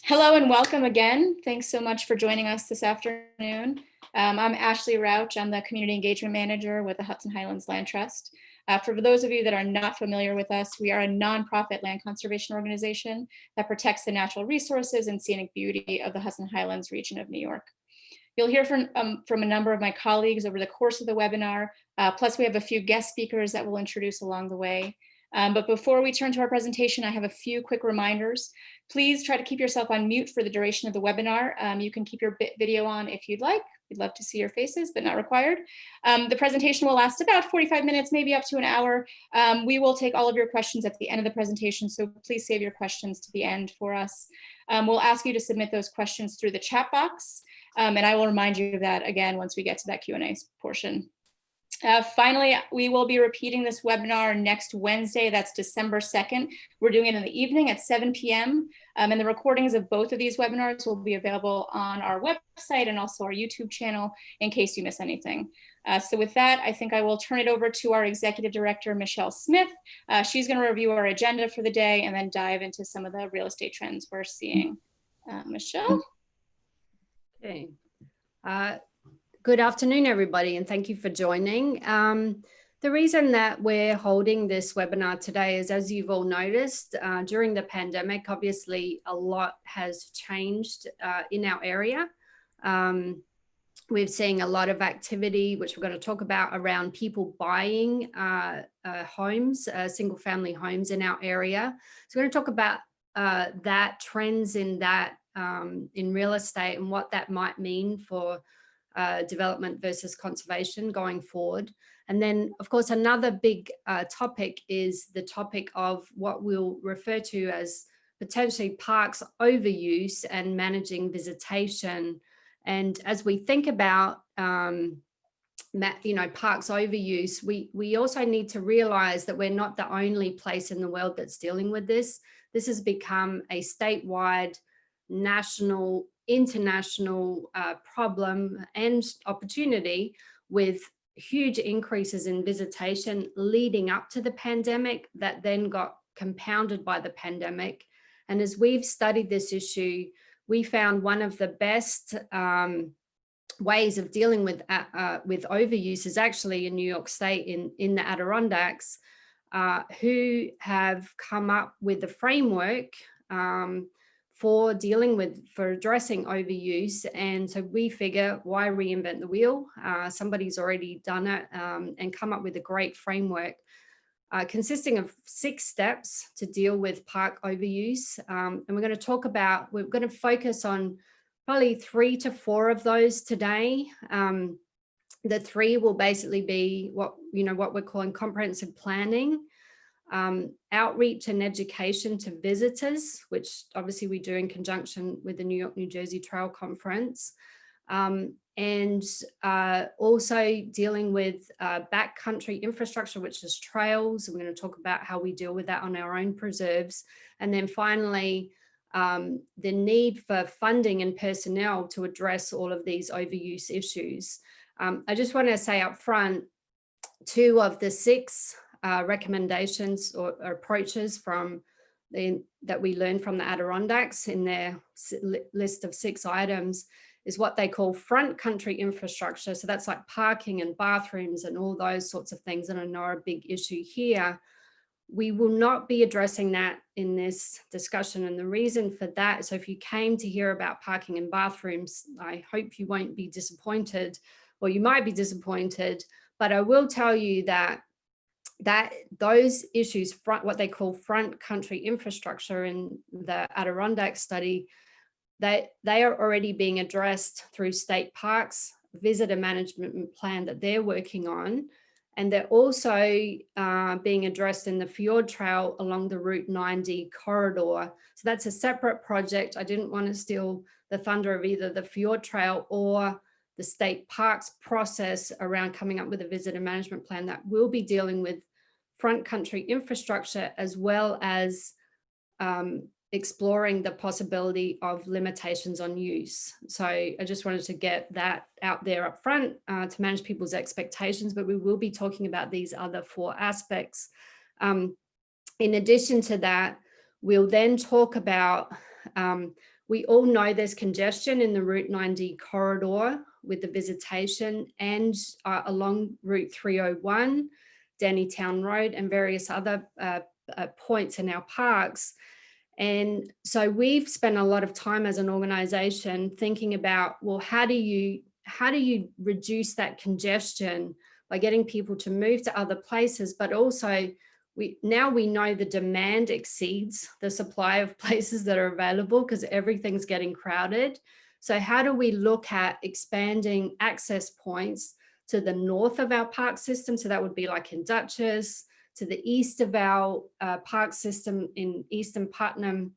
Hello and welcome again. Thanks so much for joining us this afternoon. I'm Ashley Rauch. I'm the Community Engagement Manager with the Hudson Highlands Land Trust. For those of you that are not familiar with us, we are a nonprofit land conservation organization that protects the natural resources and scenic beauty of the Hudson Highlands region of New York. You'll hear from a number of my colleagues over the course of the webinar, plus we have a few guest speakers that we'll introduce along the way. But before we turn to our presentation, I have a few quick reminders. Please try to keep yourself on mute for the duration of the webinar. You can keep your video on if you'd like. We'd love to see your faces, but not required. The presentation will last about 45 minutes, maybe up to an hour. We will take all of your questions at the end of the presentation, so please save your questions to the end for us. We'll ask you to submit those questions through the chat box, and I will remind you of that again once we get to that Q&A portion. Finally, we will be repeating this webinar next Wednesday. That's December 2nd. We're doing it in the evening at 7 p.m. And the recordings of both of these webinars will be available on our website and also our YouTube channel in case you miss anything. So with that, I think I will turn it over to our Executive Director, Michelle Smith. She's going to review our agenda for the day and then dive into some of the real estate trends we're seeing. Michelle? Okay. Good afternoon, everybody, and thank you for joining. The reason that we're holding this webinar today is, as you've all noticed, during the pandemic, obviously a lot has changed in our area. We're seeing a lot of activity, which we're going to talk about, around people buying homes, single-family homes in our area. So we're going to talk about that, trends in that in real estate and what that might mean for development versus conservation going forward. And then, of course, another big topic is the topic of what we'll refer to as potentially parks overuse and managing visitation. And as we think about parks overuse, we also need to realize that we're not the only place in the world that's dealing with this. This has become a statewide, national, international problem and opportunity, with huge increases in visitation leading up to the pandemic that then got compounded by the pandemic. And as we've studied this issue, we found one of the best ways of dealing with overuse is actually in New York State, in the Adirondacks, who have come up with a framework for addressing overuse. And so we figure, why reinvent the wheel? Somebody's already done it and come up with a great framework consisting of 6 steps to deal with park overuse. And we're going to focus on probably 3 to 4 of those today. The 3 will basically be what we're calling comprehensive planning, outreach and education to visitors, which obviously we do in conjunction with the New York, New Jersey Trail Conference, and also dealing with backcountry infrastructure, which is trails. We're going to talk about how we deal with that on our own preserves. And then finally, the need for funding and personnel to address all of these overuse issues. I just want to say up front, 2 of the 6 recommendations or approaches that we learned from the Adirondacks in their list of 6 items is what they call front country infrastructure. So that's like parking and bathrooms and all those sorts of things, and I know are a big issue here. We will not be addressing that in this discussion, and the reason for that, so if you came to hear about parking and bathrooms, I hope you won't be disappointed, or you might be disappointed, but I will tell you that those issues, what they call front country infrastructure in the Adirondack study, they are already being addressed through state parks visitor management plan that they're working on. And they're also being addressed in the Fjord Trail along the Route 90 corridor. So that's a separate project. I didn't want to steal the thunder of either the Fjord Trail or the state parks process around coming up with a visitor management plan that will be dealing with front country infrastructure, as well as exploring the possibility of limitations on use. So I just wanted to get that out there up front to manage people's expectations, but we will be talking about these other 4 aspects. In addition to that, we'll then talk about We all know there's congestion in the Route 90 corridor with the visitation and along Route 301, Dannytown Road, and various other points in our parks. And so we've spent a lot of time as an organization thinking about, well, how do you reduce that congestion by getting people to move to other places, but also now we know the demand exceeds the supply of places that are available because everything's getting crowded. So how do we look at expanding access points to the north of our park system? So that would be like in Duchess, to the east of our park system in Eastern Putnam,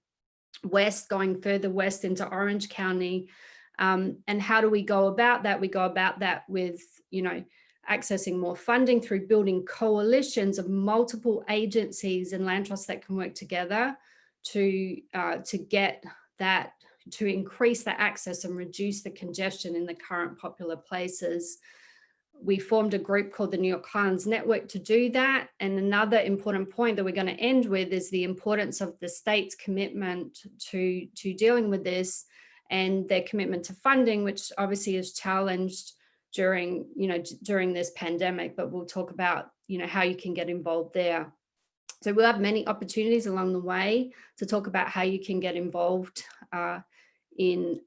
west, going further west into Orange County. And how do we go about that? We go about that with, accessing more funding through building coalitions of multiple agencies and land trusts that can work together to get that, to increase the access and reduce the congestion in the current popular places. We formed a group called the New York Highlands Network to do that. And another important point that we're going to end with is the importance of the state's commitment to dealing with this and their commitment to funding, which obviously is challenged during this pandemic, but we'll talk about, how you can get involved there. So we'll have many opportunities along the way to talk about how you can get involved in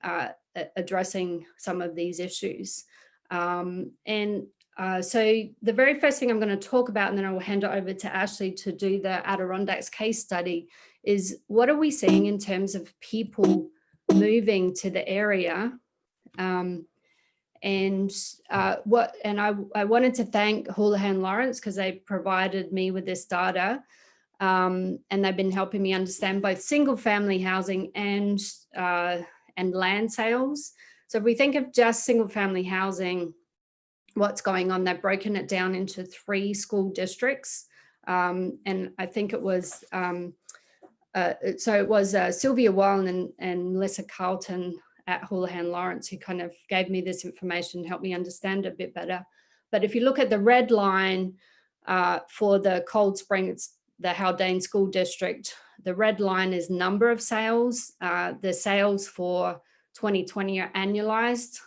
addressing some of these issues. So the very first thing I'm going to talk about, and then I will hand it over to Ashley to do the Adirondacks case study, is what are we seeing in terms of people moving to the area? I wanted to thank Houlihan Lawrence because they provided me with this data, and they've been helping me understand both single family housing and land sales. So if we think of just single family housing, what's going on, they've broken it down into 3 school districts. And I think it was, Sylvia Wallen and Melissa Carlton at Houlihan Lawrence who kind of gave me this information, helped me understand it a bit better. But if you look at the red line for the Cold Spring, it's the Haldane School District. The red line is number of sales. The sales for 2020 are annualized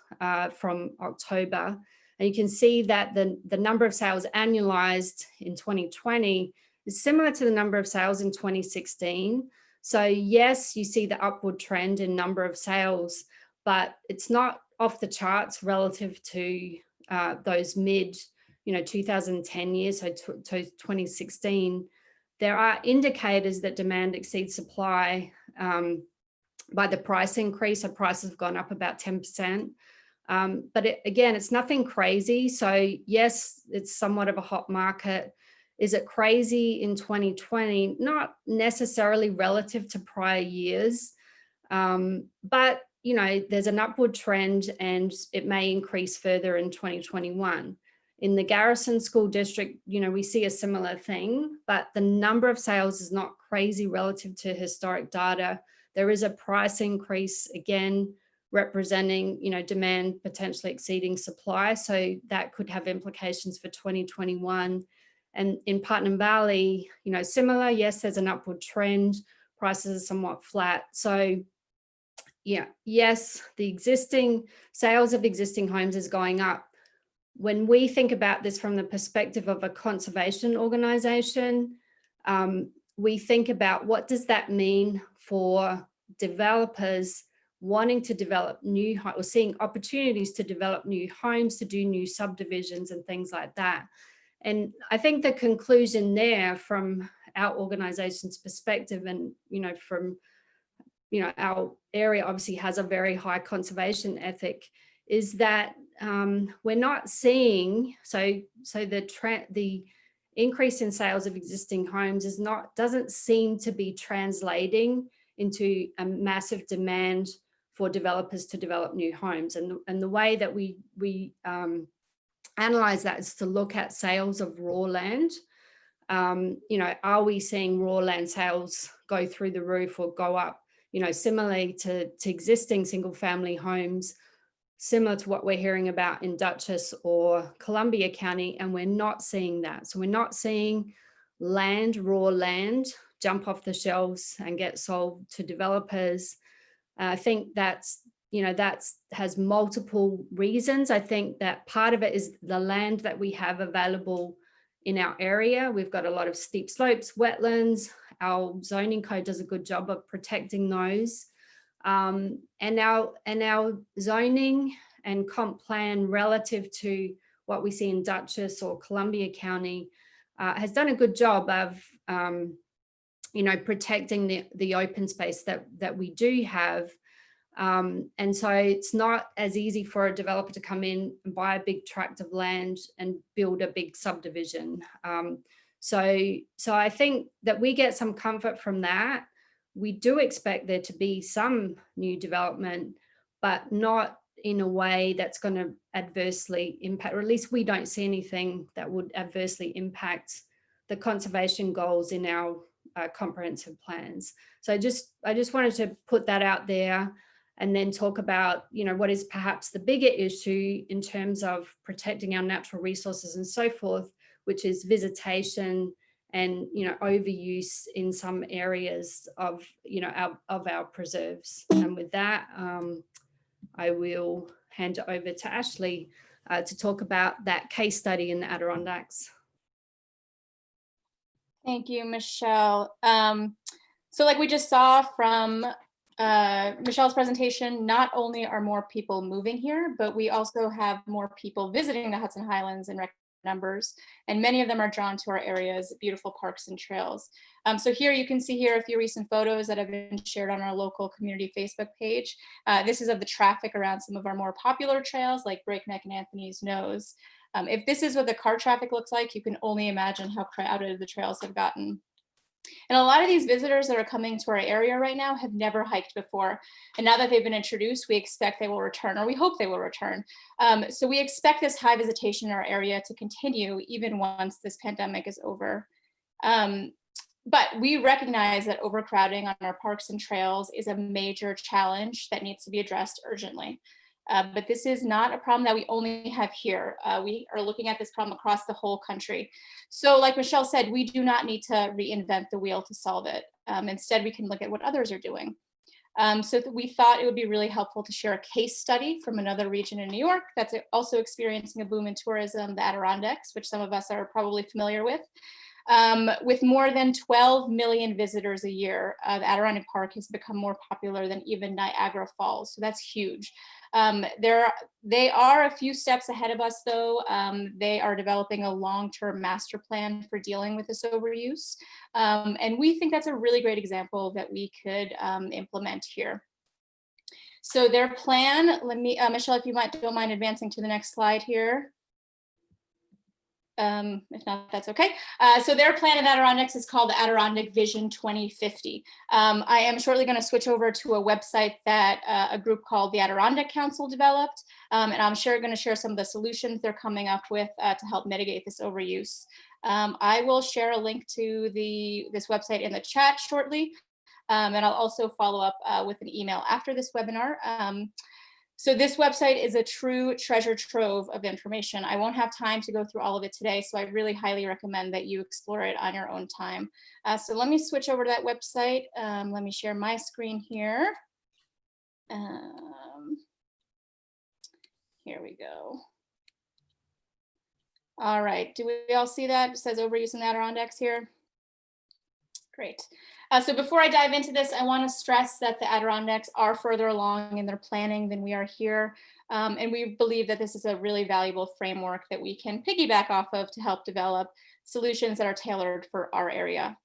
from October. And you can see that the number of sales annualized in 2020 is similar to the number of sales in 2016. So yes, you see the upward trend in number of sales, but it's not off the charts relative to those mid, 2010 years, so 2016. There are indicators that demand exceeds supply by the price increase. So prices have gone up about 10%. But again, it's nothing crazy. So yes, it's somewhat of a hot market. Is it crazy in 2020? Not necessarily relative to prior years, but there's an upward trend and it may increase further in 2021. In the Garrison School District, we see a similar thing, but the number of sales is not crazy relative to historic data. There is a price increase, again, representing, demand potentially exceeding supply. So that could have implications for 2021. And in Putnam Valley, similar, yes, there's an upward trend. Prices are somewhat flat. So yeah, yes, the existing sales of existing homes is going up. When we think about this from the perspective of a conservation organization, we think about what does that mean for developers wanting to develop new or seeing opportunities to develop new homes, to do new subdivisions and things like that. And I think the conclusion there from our organization's perspective and, from, our area obviously has a very high conservation ethic, is that we're not seeing, so the increase in sales of existing homes doesn't seem to be translating into a massive demand for developers to develop new homes. And the way that we analyze that is to look at sales of raw land. Are we seeing raw land sales go through the roof or go up, similarly to existing single family homes, similar to what we're hearing about in Dutchess or Columbia County, and we're not seeing that. So we're not seeing raw land, jump off the shelves and get sold to developers. I think that's has multiple reasons. I think that part of it is the land that we have available in our area. We've got a lot of steep slopes, wetlands. Our zoning code does a good job of protecting those. And our zoning and comp plan relative to what we see in Dutchess or Columbia County has done a good job of protecting the open space that we do have. And so it's not as easy for a developer to come in and buy a big tract of land and build a big subdivision. So I think that we get some comfort from that. We do expect there to be some new development, but not in a way that's going to adversely impact, or at least we don't see anything that would adversely impact the conservation goals in our comprehensive plans. So I just wanted to put that out there, and then talk about, what is perhaps the bigger issue in terms of protecting our natural resources and so forth, which is visitation and, overuse in some areas of, our preserves. And with that, I will hand it over to Ashley to talk about that case study in the Adirondacks. Thank you, Michelle. So like we just saw from Michelle's presentation, not only are more people moving here, but we also have more people visiting the Hudson Highlands in record numbers, and many of them are drawn to our area's beautiful parks and trails. So here you can see here a few recent photos that have been shared on our local community Facebook page. This is of the traffic around some of our more popular trails like Breakneck and Anthony's Nose. If this is what the car traffic looks like, you can only imagine how crowded the trails have gotten. And a lot of these visitors that are coming to our area right now have never hiked before. And now that they've been introduced, we expect they will return, or we hope they will return. So we expect this high visitation in our area to continue even once this pandemic is over. But we recognize that overcrowding on our parks and trails is a major challenge that needs to be addressed urgently. But this is not a problem that we only have here. We are looking at this problem across the whole country. So like Michelle said, we do not need to reinvent the wheel to solve it. Instead, we can look at what others are doing. So we thought it would be really helpful to share a case study from another region in New York that's also experiencing a boom in tourism, the Adirondacks, which some of us are probably familiar with. With more than 12 million visitors a year, the Adirondack Park has become more popular than even Niagara Falls, so that's huge. They are a few steps ahead of us, though. They are developing a long-term master plan for dealing with this overuse, and we think that's a really great example that we could implement here. So their plan, let me, Michelle, if you don't mind advancing to the next slide here. If not, that's okay. So their plan in Adirondacks is called the Adirondack Vision 2050. I am shortly going to switch over to a website that a group called the Adirondack Council developed, and I'm going to share some of the solutions they're coming up with to help mitigate this overuse. I will share a link to this website in the chat shortly, and I'll also follow up with an email after this webinar. So this website is a true treasure trove of information. I won't have time to go through all of it today, so I really highly recommend that you explore it on your own time. So let me switch over to that website. Let me share my screen here. Here we go. All right, do we all see that? It says overuse in the Adirondacks here. Great. So before I dive into this, I want to stress that the Adirondacks are further along in their planning than we are here. And we believe that this is a really valuable framework that we can piggyback off of to help develop solutions that are tailored for our area.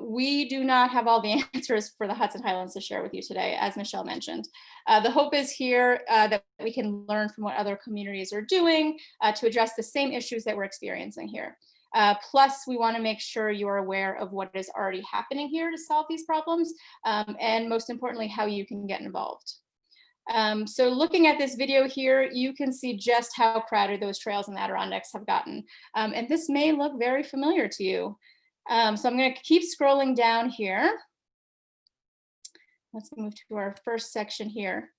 We do not have all the answers for the Hudson Highlands to share with you today, as Michelle mentioned. The hope is here that we can learn from what other communities are doing to address the same issues that we're experiencing here. Plus, we want to make sure you are aware of what is already happening here to solve these problems, and most importantly, how you can get involved. So looking at this video here, you can see just how crowded those trails in the Adirondacks have gotten. And this may look very familiar to you. So I'm going to keep scrolling down here. Let's move to our first section here.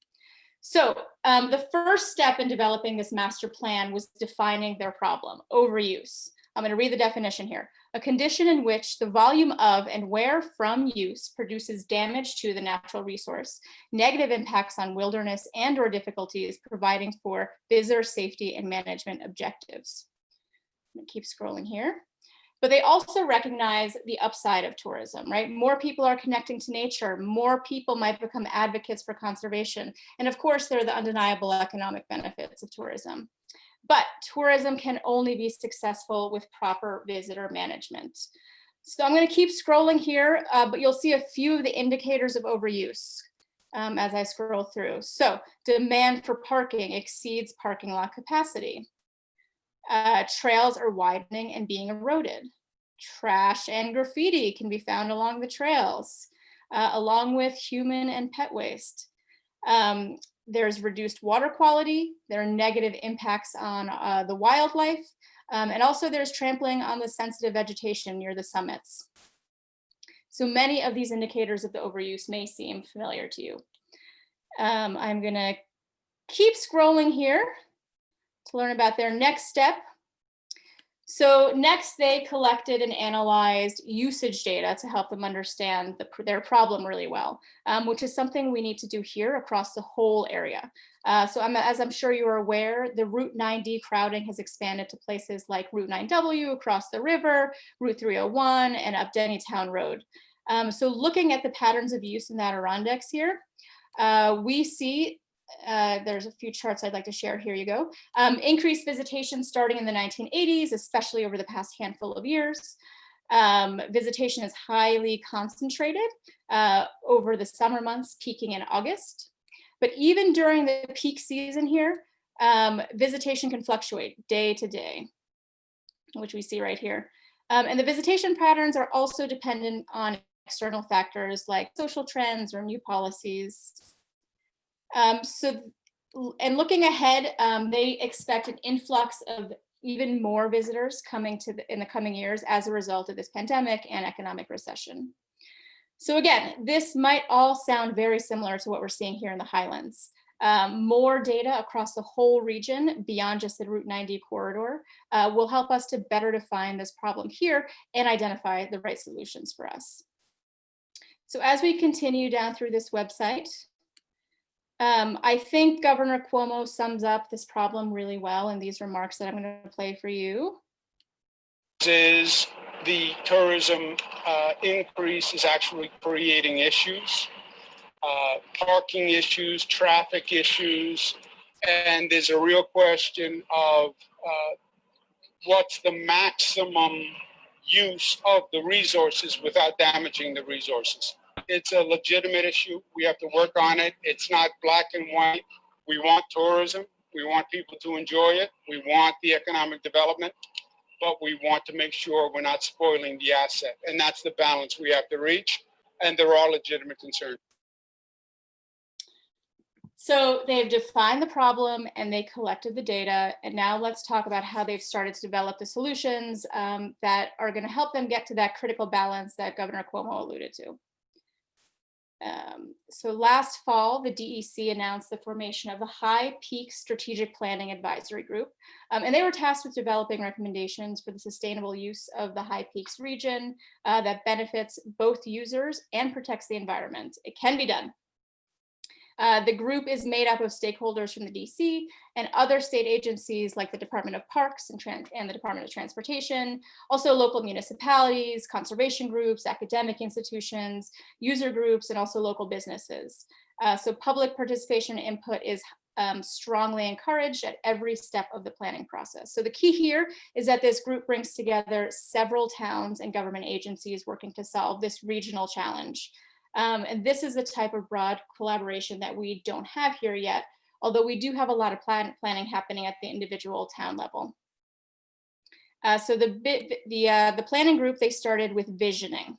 So the first step in developing this master plan was defining their problem, overuse. I'm going to read the definition here. A condition in which the volume of and where from use produces damage to the natural resource, negative impacts on wilderness and/or difficulties providing for visitor safety and management objectives. I'm going to keep scrolling here. But they also recognize the upside of tourism, right? More people are connecting to nature, more people might become advocates for conservation. And of course, there are the undeniable economic benefits of tourism. But tourism can only be successful with proper visitor management. So I'm going to keep scrolling here, but you'll see a few of the indicators of overuse as I scroll through. So demand for parking exceeds parking lot capacity. Trails are widening and being eroded. Trash and graffiti can be found along the trails, along with human and pet waste. There's reduced water quality. There are negative impacts on the wildlife. And also there's trampling on the sensitive vegetation near the summits. So many of these indicators of the overuse may seem familiar to you. I'm gonna keep scrolling here to learn about their next step. So next, they collected and analyzed usage data to help them understand their problem really well, which is something we need to do here across the whole area. So as I'm sure you are aware, the Route 9D crowding has expanded to places like Route 9W across the river, Route 301, and up Dennytown Road. So looking at the patterns of use in the Adirondacks here, we see there's a few charts I'd like to share. Here you go. Increased visitation starting in the 1980s, especially over the past handful of years. Visitation is highly concentrated over the summer months, peaking in August. But even during the peak season here, visitation can fluctuate day to day, which we see right here. And the visitation patterns are also dependent on external factors like social trends or new policies. And looking ahead, they expect an influx of even more visitors coming in the coming years as a result of this pandemic and economic recession. So again, this might all sound very similar to what we're seeing here in the Highlands. More data across the whole region beyond just the Route 90 corridor will help us to better define this problem here and identify the right solutions for us. So as we continue down through this website, I think Governor Cuomo sums up this problem really well in these remarks that I'm going to play for you. Is the tourism increase is actually creating issues, parking issues, traffic issues, and there's a real question of what's the maximum use of the resources without damaging the resources. It's a legitimate issue. We have to work on it. It's not black and white. We want tourism. We want people to enjoy it. We want the economic development, but we want to make sure we're not spoiling the asset. And that's the balance we have to reach. And there are legitimate concerns. So they've defined the problem and they collected the data. And now let's talk about how they've started to develop the solutions that are going to help them get to that critical balance that Governor Cuomo alluded to. So last fall, the DEC announced the formation of the High Peak Strategic Planning Advisory Group, and they were tasked with developing recommendations for the sustainable use of the High Peaks region that benefits both users and protects the environment. It can be done. The group is made up of stakeholders from the DC and other state agencies like the Department of Parks and the Department of Transportation, also local municipalities, conservation groups, academic institutions, user groups, and also local businesses. So public participation and input is strongly encouraged at every step of the planning process. So the key here is that this group brings together several towns and government agencies working to solve this regional challenge. And this is the type of broad collaboration that we don't have here yet, although we do have a lot of planning happening at the individual town level. So the planning group, they started with visioning.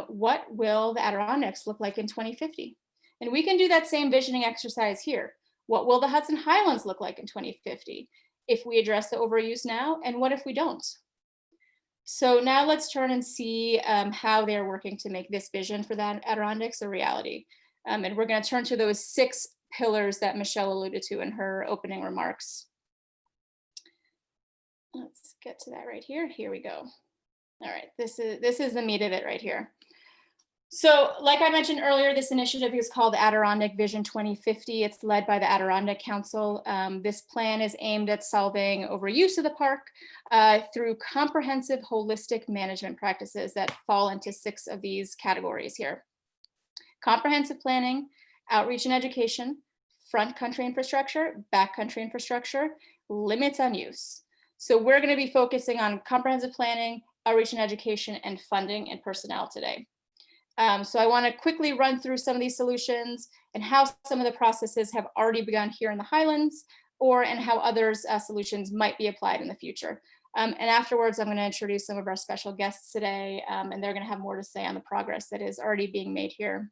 What will the Adirondacks look like in 2050? And we can do that same visioning exercise here. What will the Hudson Highlands look like in 2050 if we address the overuse now, and what if we don't? So now let's turn and see how they're working to make this vision for the Adirondacks a reality. And we're going to turn to those 6 pillars that Michelle alluded to in her opening remarks. let's get to that right here. Here we go. All right, this is the meat of it right here. So like I mentioned earlier, this initiative is called Adirondack Vision 2050. It's led by the Adirondack Council. This plan is aimed at solving overuse of the park through comprehensive holistic management practices that fall into 6 of these categories here. Comprehensive planning, outreach and education, front country infrastructure, back country infrastructure, limits on use. So we're going to be focusing on comprehensive planning, outreach and education, and funding and personnel today. So I want to quickly run through some of these solutions and how some of the processes have already begun here in the Highlands, and how others solutions might be applied in the future. And afterwards, I'm going to introduce some of our special guests today, and they're going to have more to say on the progress that is already being made here.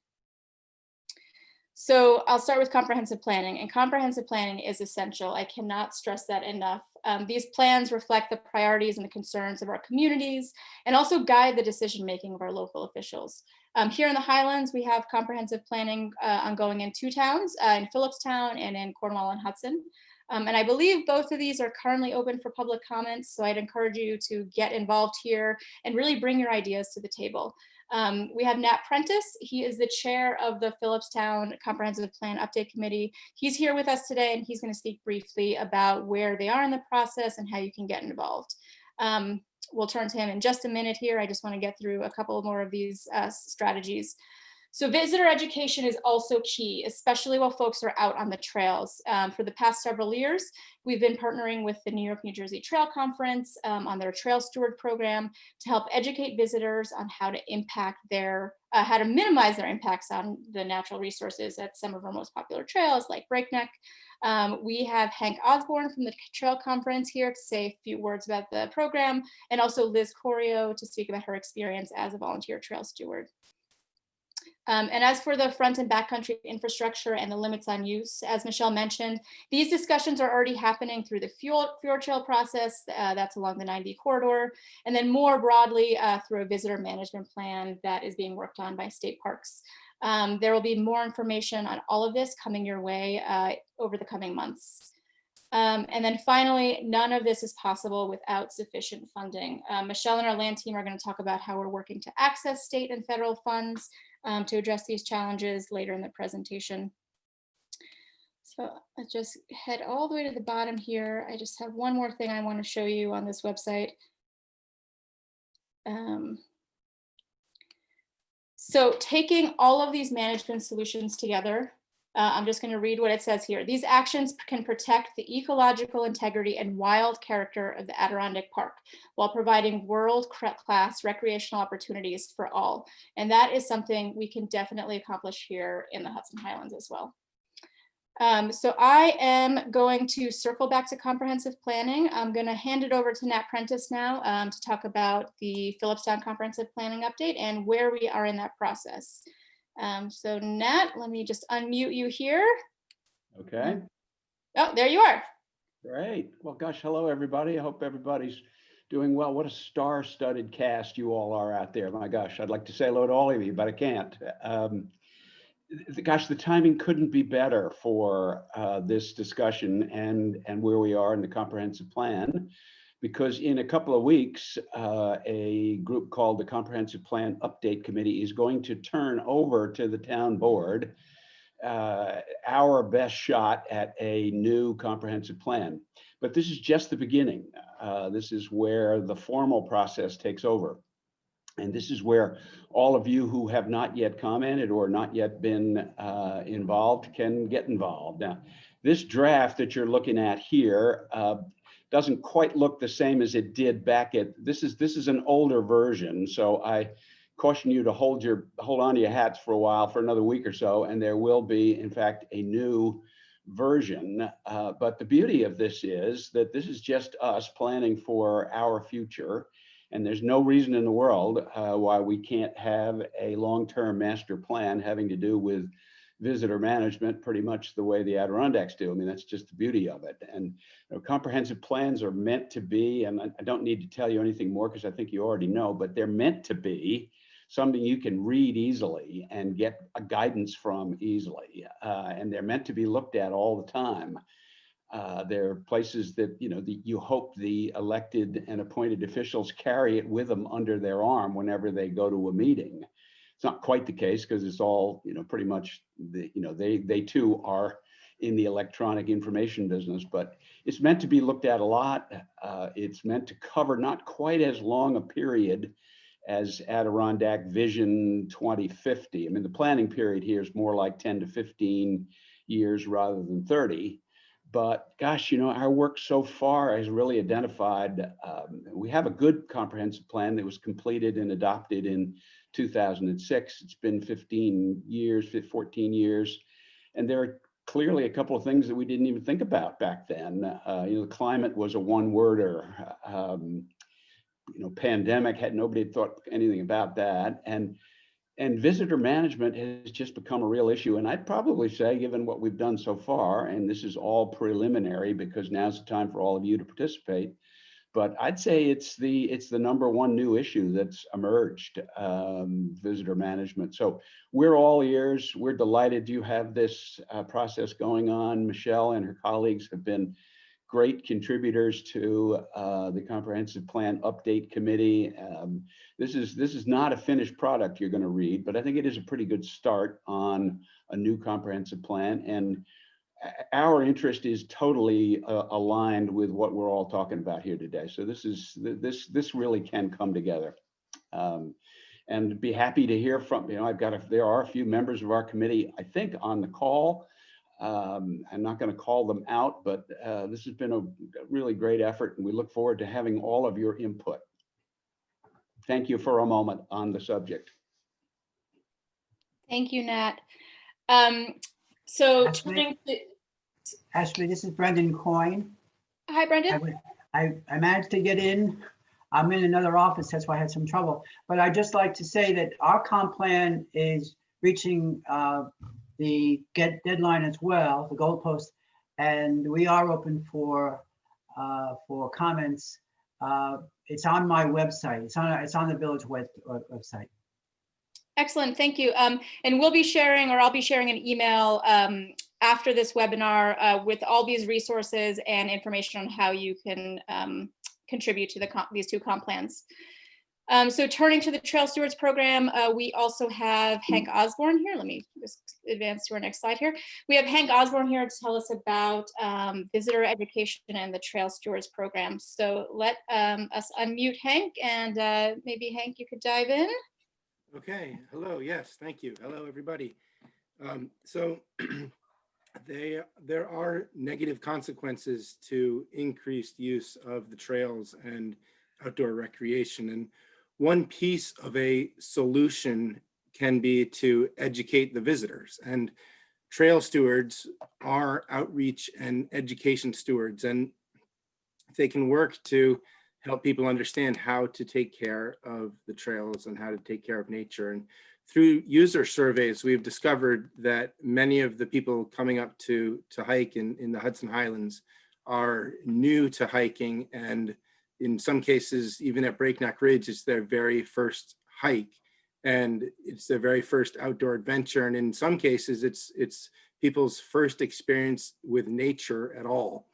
So I'll start with comprehensive planning, and comprehensive planning is essential. I cannot stress that enough. These plans reflect the priorities and the concerns of our communities and also guide the decision-making of our local officials. Here in the Highlands, we have comprehensive planning ongoing in 2 towns, in Phillipstown and in Cornwall and Hudson. And I believe both of these are currently open for public comments, so I'd encourage you to get involved here and really bring your ideas to the table. We have Nat Prentice. He is the chair of the Phillipstown Comprehensive Plan Update Committee. He's here with us today, and he's going to speak briefly about where they are in the process and how you can get involved. We'll turn to him in just a minute here. I just want to get through a couple more of these strategies. So visitor education is also key, especially while folks are out on the trails. For the past several years, we've been partnering with the New York, New Jersey Trail Conference on their Trail Steward program to help educate visitors on how to how to minimize their impacts on the natural resources at some of our most popular trails like Breakneck. We have Hank Osborne from the Trail Conference here to say a few words about the program, and also Liz Corio to speak about her experience as a volunteer trail steward. And as for the front and backcountry infrastructure and the limits on use, as Michelle mentioned, these discussions are already happening through the Fjord Trail process, that's along the 90 corridor, and then more broadly through a visitor management plan that is being worked on by state parks. There will be more information on all of this coming your way over the coming months. And then finally, none of this is possible without sufficient funding. Michelle and our land team are going to talk about how we're working to access state and federal funds to address these challenges later in the presentation. So let's just head all the way to the bottom here. I just have one more thing I want to show you on this website. So taking all of these management solutions together, I'm just going to read what it says here. These actions can protect the ecological integrity and wild character of the Adirondack Park while providing world-class recreational opportunities for all. And that is something we can definitely accomplish here in the Hudson Highlands as well. So I am going to circle back to comprehensive planning. I'm going to hand it over to Nat Prentice now to talk about the Phillipstown Comprehensive Planning Update and where we are in that process. So Nat, let me just unmute you here. Okay. Oh, there you are. Great. Well, gosh, hello, everybody. I hope everybody's doing well. What a star-studded cast you all are out there. My gosh, I'd like to say hello to all of you, but I can't. Gosh, the timing couldn't be better for this discussion and where we are in the comprehensive plan, because in a couple of weeks, a group called the Comprehensive Plan Update Committee is going to turn over to the town board our best shot at a new comprehensive plan. But this is just the beginning. This is where the formal process takes over. And this is where all of you who have not yet commented or not yet been involved can get involved. Now, this draft that you're looking at here doesn't quite look the same as it did back at, this is an older version. So I caution you to hold on to your hats for a while, for another week or so, and there will be, in fact, a new version. But the beauty of this is that this is just us planning for our future. And there's no reason in the world why we can't have a long-term master plan having to do with visitor management, pretty much the way the Adirondacks do. I mean, that's just the beauty of it. And you know, comprehensive plans are meant to be, and I don't need to tell you anything more because I think you already know, but they're meant to be something you can read easily and get a guidance from easily. And they're meant to be looked at all the time. There are places that, you hope the elected and appointed officials carry it with them under their arm whenever they go to a meeting. It's not quite the case because it's all, pretty much, they too are in the electronic information business, but it's meant to be looked at a lot. It's meant to cover not quite as long a period as Adirondack Vision 2050. I mean, the planning period here is more like 10 to 15 years rather than 30. But gosh, our work so far has really identified, we have a good comprehensive plan that was completed and adopted in 2006. It's been 15 years, 14 years. And there are clearly a couple of things that we didn't even think about back then. The climate was a one-worder. Pandemic nobody had thought anything about that. And visitor management has just become a real issue. And I'd probably say, given what we've done so far, and this is all preliminary because now's the time for all of you to participate, but I'd say it's the number one new issue that's emerged, visitor management. So we're all ears. We're delighted you have this process going on. Michelle and her colleagues have been great contributors to the Comprehensive Plan Update Committee. This is not a finished product you're going to read, but I think it is a pretty good start on a new comprehensive plan. And our interest is totally aligned with what we're all talking about here today. So this really can come together. And be happy to hear from, there are a few members of our committee, I think, on the call. I'm not going to call them out, but this has been a really great effort, and we look forward to having all of your input. Thank you for a moment on the subject. Thank you, Nat. So turning to... Ashley, this is Brendan Coyne. Hi, Brendan. I managed to get in. I'm in another office, that's why I had some trouble. But I'd just like to say that our comp plan is reaching the deadline as well, the goalpost, and we are open for comments. It's on my website. It's on the village website. Excellent, thank you. And we'll be sharing, or I'll be sharing an email after this webinar with all these resources and information on how you can contribute to these two comp plans. So turning to the Trail Stewards program, we also have Hank Osborne here. Let me just advance to our next slide here. We have Hank Osborne here to tell us about visitor education and the Trail Stewards program. So let us unmute Hank, and maybe Hank, you could dive in. Okay, hello, yes, thank you. Hello, everybody. So there are negative consequences to increased use of the trails and outdoor recreation. And one piece of a solution can be to educate the visitors. And trail stewards are outreach and education stewards, and they can work to help people understand how to take care of the trails and how to take care of nature. And through user surveys, we've discovered that many of the people coming up to hike in the Hudson Highlands are new to hiking, and in some cases, even at Breakneck Ridge, it's their very first hike, and it's their very first outdoor adventure. And in some cases, it's people's first experience with nature at all.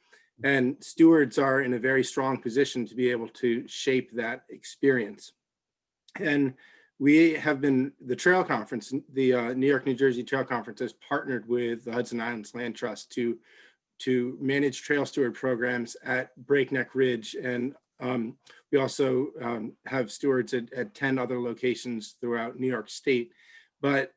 And stewards are in a very strong position to be able to shape that experience. And we have been, the Trail Conference, the New York, New Jersey Trail Conference has partnered with the Hudson Highlands Land Trust to manage trail steward programs at Breakneck Ridge. And we also have stewards at 10 other locations throughout New York State. But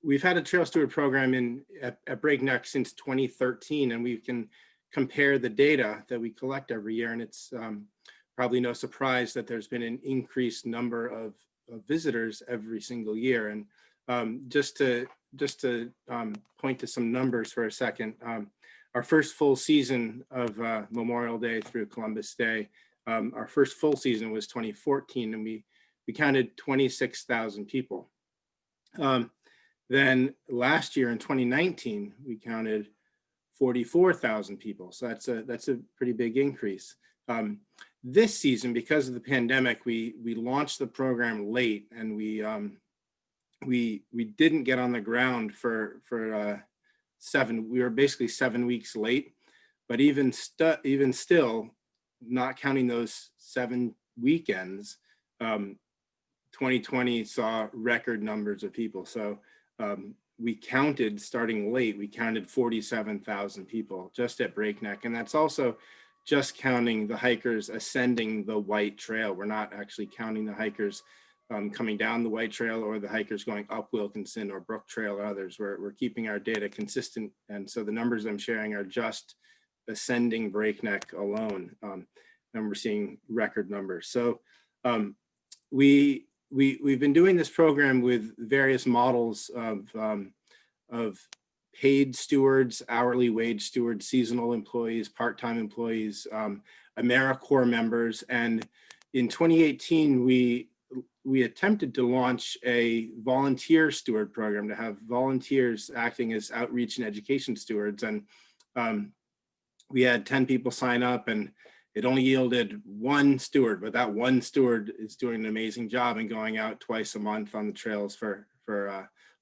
we've had a trail steward program at Breakneck since 2013, and we can compare the data that we collect every year. And it's probably no surprise that there's been an increased number of visitors every single year. And just to point to some numbers for a second, our first full season of Memorial Day through Columbus Day, our first full season was 2014, and we counted 26,000 people. Then last year in 2019, we counted 44,000 people. So that's a pretty big increase. This season, because of the pandemic, we launched the program late, and we didn't get on the ground for we were basically 7 weeks late. But even still, not counting those 7 weekends, 2020 saw record numbers of people. So we counted, starting late, we counted 47,000 people just at Breakneck. And that's also just counting the hikers ascending the White Trail. We're not actually counting the hikers coming down the White Trail or the hikers going up Wilkinson or Brook Trail or others. We're keeping our data consistent. And so the numbers I'm sharing are just ascending Breakneck alone. And we're seeing record numbers. So we've been doing this program with various models of paid stewards, hourly wage stewards, seasonal employees, part-time employees, AmeriCorps members. And in 2018, we attempted to launch a volunteer steward program, to have volunteers acting as outreach and education stewards. And we had 10 people sign up, and it only yielded one steward, but that one steward is doing an amazing job and going out twice a month on the trails for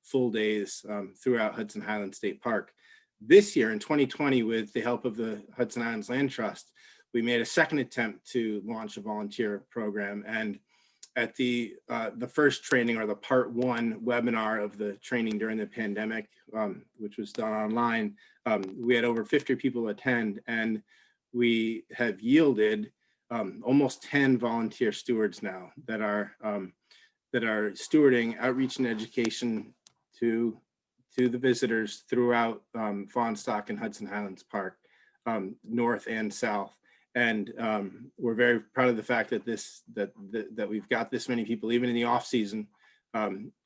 full days throughout Hudson Highlands State Park. This year in 2020, with the help of the Hudson Highlands Land Trust, we made a second attempt to launch a volunteer program. And at the first training, or the part 1 webinar of the training during the pandemic, which was done online, we had over 50 people attend, and we have yielded almost 10 volunteer stewards now that are stewarding outreach and education to the visitors throughout Fawnestock and Hudson Highlands Park, north and south. And we're very proud of the fact that that we've got this many people, even in the off season.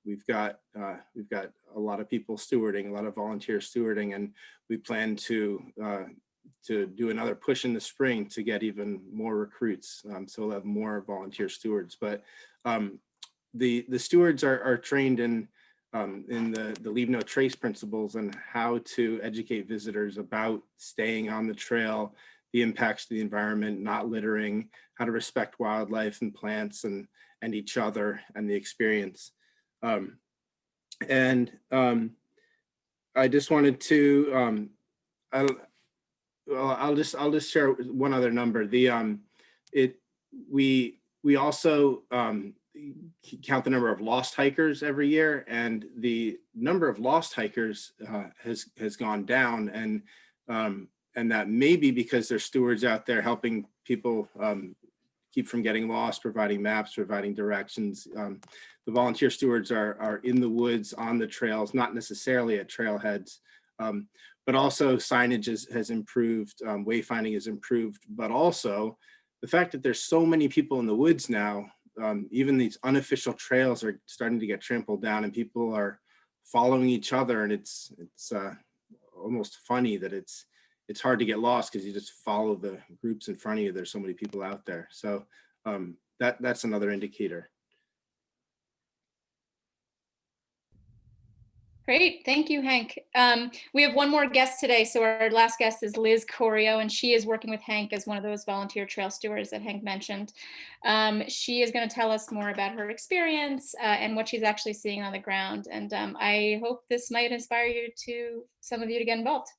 We've got a lot of people stewarding, a lot of volunteer stewarding, and we plan to do another push in the spring to get even more recruits. So we'll have more volunteer stewards. But the stewards are trained in the Leave No Trace principles and how to educate visitors about staying on the trail, the impacts to the environment, not littering, how to respect wildlife and plants and each other and the experience. I just wanted to, I'll just share one other number. We also count the number of lost hikers every year, and the number of lost hikers has gone down, and that may be because there's stewards out there helping people keep from getting lost, providing maps, providing directions. The volunteer stewards are in the woods, on the trails, not necessarily at trailheads, but also signage has improved, wayfinding has improved, but also the fact that there's so many people in the woods now, even these unofficial trails are starting to get trampled down, and people are following each other, and it's almost funny that it's hard to get lost because you just follow the groups in front of you. There's so many people out there. So that's another indicator. Great, thank you, Hank. We have one more guest today. So our last guest is Liz Corio, and she is working with Hank as one of those volunteer trail stewards that Hank mentioned. She is going to tell us more about her experience and what she's actually seeing on the ground. And I hope this might inspire some of you to get involved.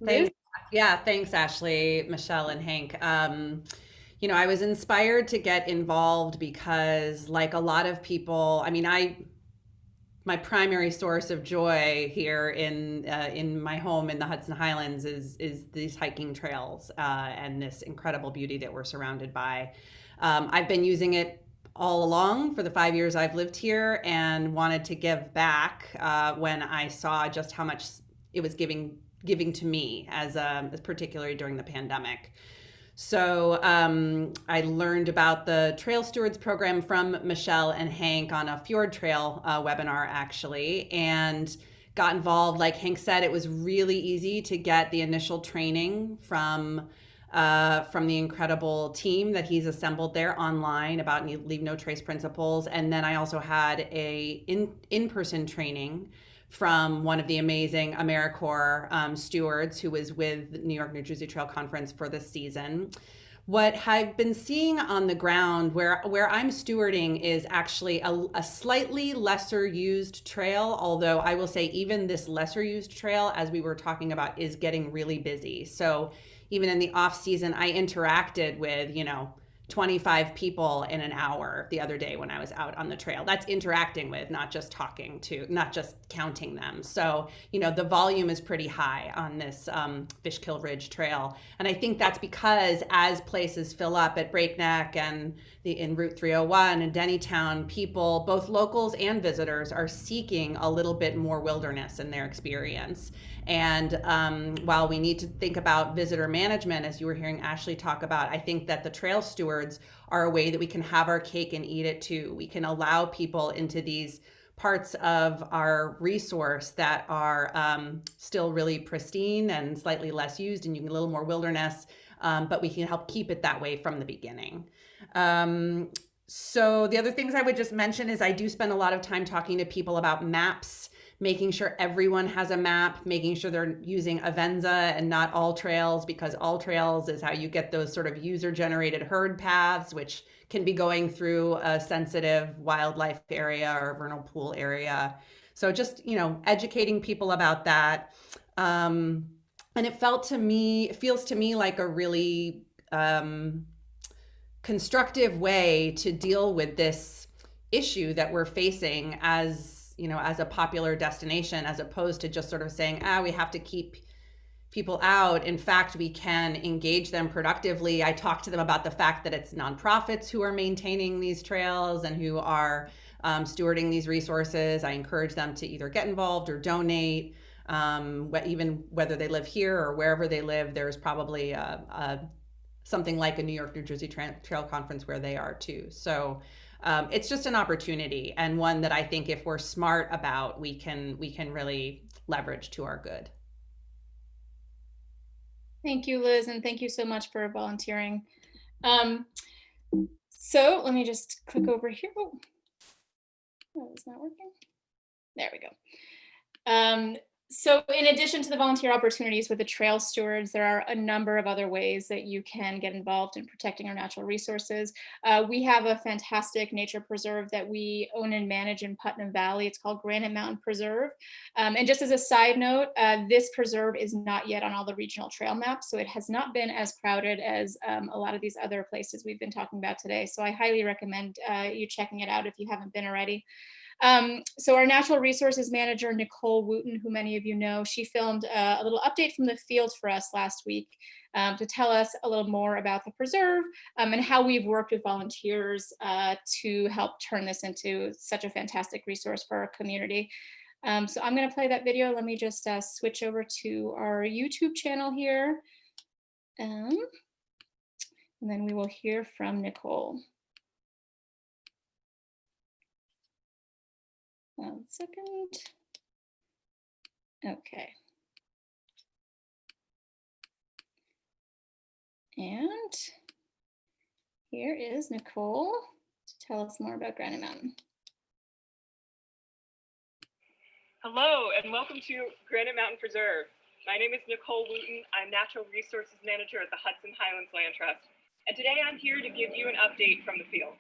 Thanks. Yeah, thanks, Ashley, Michelle, and Hank. I was inspired to get involved because, like a lot of people, my primary source of joy here in my home in the Hudson Highlands is these hiking trails and this incredible beauty that we're surrounded by. I've been using it all along for the 5 years I've lived here, and wanted to give back when I saw just how much it was giving to me, as particularly during the pandemic. So I learned about the Trail Stewards program from Michelle and Hank on a Fjord Trail webinar, actually, and got involved. Like Hank said, it was really easy to get the initial training from the incredible team that he's assembled there online about Leave No Trace principles. And then I also had a in-person training from one of the amazing AmeriCorps stewards who was with New York, New Jersey Trail Conference for this season. What I've been seeing on the ground where I'm stewarding is actually a slightly lesser used trail, although I will say even this lesser used trail, as we were talking about, is getting really busy. So even in the off season, I interacted with, 25 people in an hour the other day when I was out on the trail. That's interacting with, not just talking to, not just counting them. So, the volume is pretty high on this Fishkill Ridge Trail. And I think that's because as places fill up at Breakneck and in Route 301 and Dennytown, people, both locals and visitors, are seeking a little bit more wilderness in their experience. And while we need to think about visitor management, as you were hearing Ashley talk about, I think that the trail stewards are a way that we can have our cake and eat it too. We can allow people into these parts of our resource that are still really pristine and slightly less used, and you can a little more wilderness, but we can help keep it that way from the beginning. So the other things I would just mention is I do spend a lot of time talking to people about maps, making sure everyone has a map, making sure they're using Avenza and not All Trails, because All Trails is how you get those sort of user-generated herd paths, which can be going through a sensitive wildlife area or vernal pool area. So just, educating people about that. And it feels to me like a really constructive way to deal with this issue that we're facing as a popular destination, as opposed to just sort of saying, we have to keep people out. In fact, we can engage them productively. I talk to them about the fact that it's nonprofits who are maintaining these trails and who are stewarding these resources. I encourage them to either get involved or donate. Even whether they live here or wherever they live, there's probably something like a New York, New Jersey Trail Conference where they are too. So it's just an opportunity, and one that I think if we're smart about, we can really leverage to our good. Thank you, Liz, and thank you so much for volunteering. So let me just click over here. Oh, it's not working. There we go. So in addition to the volunteer opportunities with the trail stewards, there are a number of other ways that you can get involved in protecting our natural resources. We have a fantastic nature preserve that we own and manage in Putnam Valley. It's called Granite Mountain Preserve. And just as a side note, this preserve is not yet on all the regional trail maps, so it has not been as crowded as a lot of these other places we've been talking about today. So I highly recommend you checking it out if you haven't been already. So our natural resources manager, Nicole Wooten, who many of you know, she filmed a little update from the field for us last week to tell us a little more about the preserve and how we've worked with volunteers to help turn this into such a fantastic resource for our community. So I'm going to play that video. Let me just switch over to our YouTube channel here. And then we will hear from Nicole. 1 second. Okay. And here is Nicole to tell us more about Granite Mountain. Hello, and welcome to Granite Mountain Preserve. My name is Nicole Wooten. I'm Natural Resources Manager at the Hudson Highlands Land Trust. And today I'm here to give you an update from the field.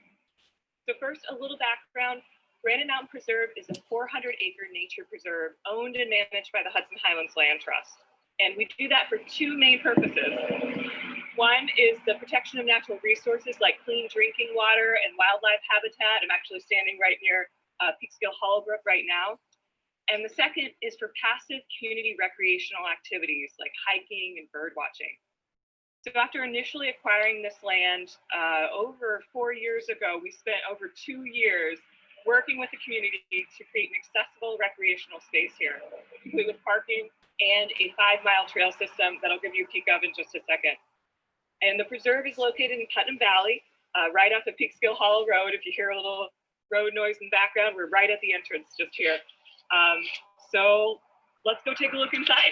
So first, a little background. Granite Mountain Preserve is a 400-acre nature preserve owned and managed by the Hudson Highlands Land Trust. And we do that for two main purposes. One is the protection of natural resources like clean drinking water and wildlife habitat. I'm actually standing right near Peekskill Hollow Brook right now. And the second is for passive community recreational activities like hiking and bird watching. So after initially acquiring this land over 4 years ago, we spent over 2 years working with the community to create an accessible recreational space here, complete with parking and a 5-mile trail system that I'll give you a peek of in just a second. And the preserve is located in Putnam Valley, right off of Peekskill Hollow Road. If you hear a little road noise in the background, we're right at the entrance just here. So let's go take a look inside.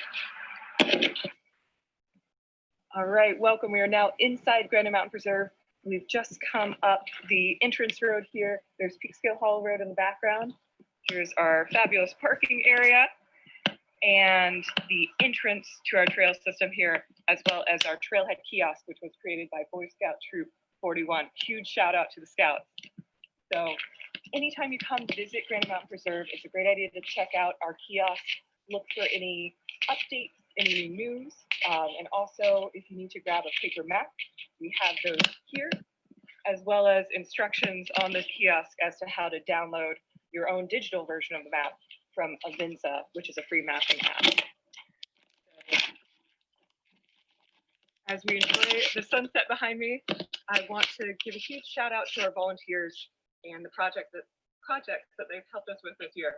All right, welcome. We are now inside Granite Mountain Preserve. We've just come up the entrance road here. There's Peekskill Hollow Road in the background. Here's our fabulous parking area and the entrance to our trail system here as well as our trailhead kiosk, which was created by Boy Scout Troop 41. Huge shout out to the Scouts. So anytime you come visit Granite Mountain Preserve, it's a great idea to check out our kiosk, look for any updates, any new news, and also if you need to grab a paper map, we have those here, as well as instructions on the kiosk as to how to download your own digital version of the map from Avinza, which is a free mapping app. As we enjoy the sunset behind me, I want to give a huge shout out to our volunteers and the projects that they've helped us with this year.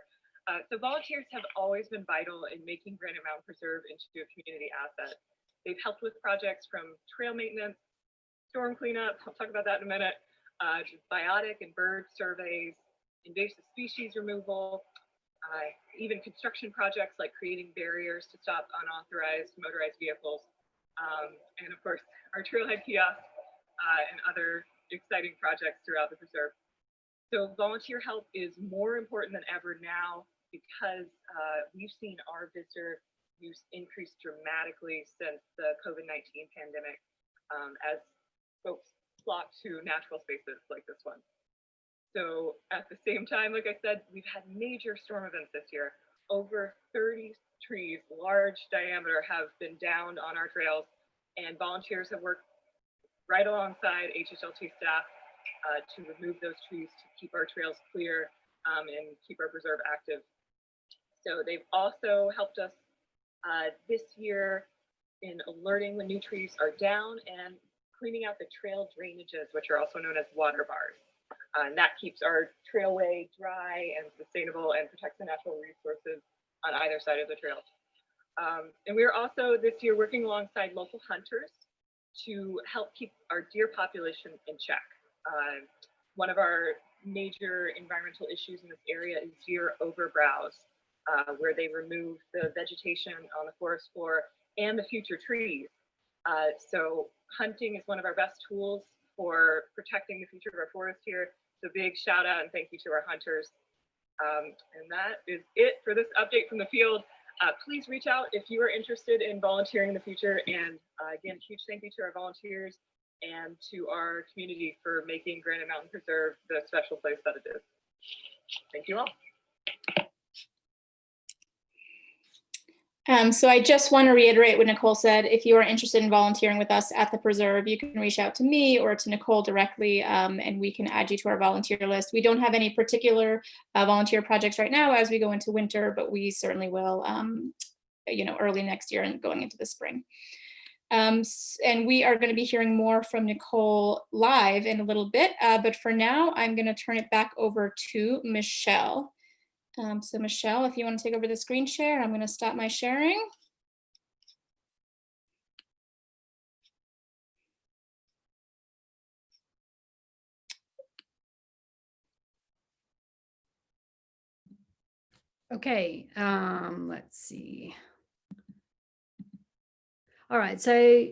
So volunteers have always been vital in making Granite Mountain Preserve into a community asset. They've helped with projects from trail maintenance, storm cleanup, I'll talk about that in a minute, biotic and bird surveys, invasive species removal, even construction projects like creating barriers to stop unauthorized motorized vehicles, and of course, our trailhead kiosk and other exciting projects throughout the preserve. So volunteer help is more important than ever now because we've seen our visitor use increase dramatically since the COVID-19 pandemic as folks flock to natural spaces like this one. So at the same time, like I said, we've had major storm events this year. Over 30 trees, large diameter, have been downed on our trails, and volunteers have worked right alongside HHLT staff to remove those trees to keep our trails clear and keep our preserve active. So they've also helped us this year in alerting when new trees are down and cleaning out the trail drainages, which are also known as water bars. And that keeps our trailway dry and sustainable and protects the natural resources on either side of the trail. And we're also this year working alongside local hunters to help keep our deer population in check. One of our major environmental issues in this area is deer overbrowse, where they remove the vegetation on the forest floor and the future trees. So hunting is one of our best tools for protecting the future of our forest here. So big shout out and thank you to our hunters. And that is it for this update from the field. Please reach out if you are interested in volunteering in the future. And again, huge thank you to our volunteers and to our community for making Granite Mountain Preserve the special place that it is. Thank you all. So I just want to reiterate what Nicole said. If you are interested in volunteering with us at the preserve, you can reach out to me or to Nicole directly, and we can add you to our volunteer list. We don't have any particular volunteer projects right now as we go into winter, but we certainly will, early next year and going into the spring. And we are going to be hearing more from Nicole live in a little bit, but for now, I'm going to turn it back over to Michelle. So Michelle, if you want to take over the screen share, I'm going to stop my sharing. Okay, let's see. All right, so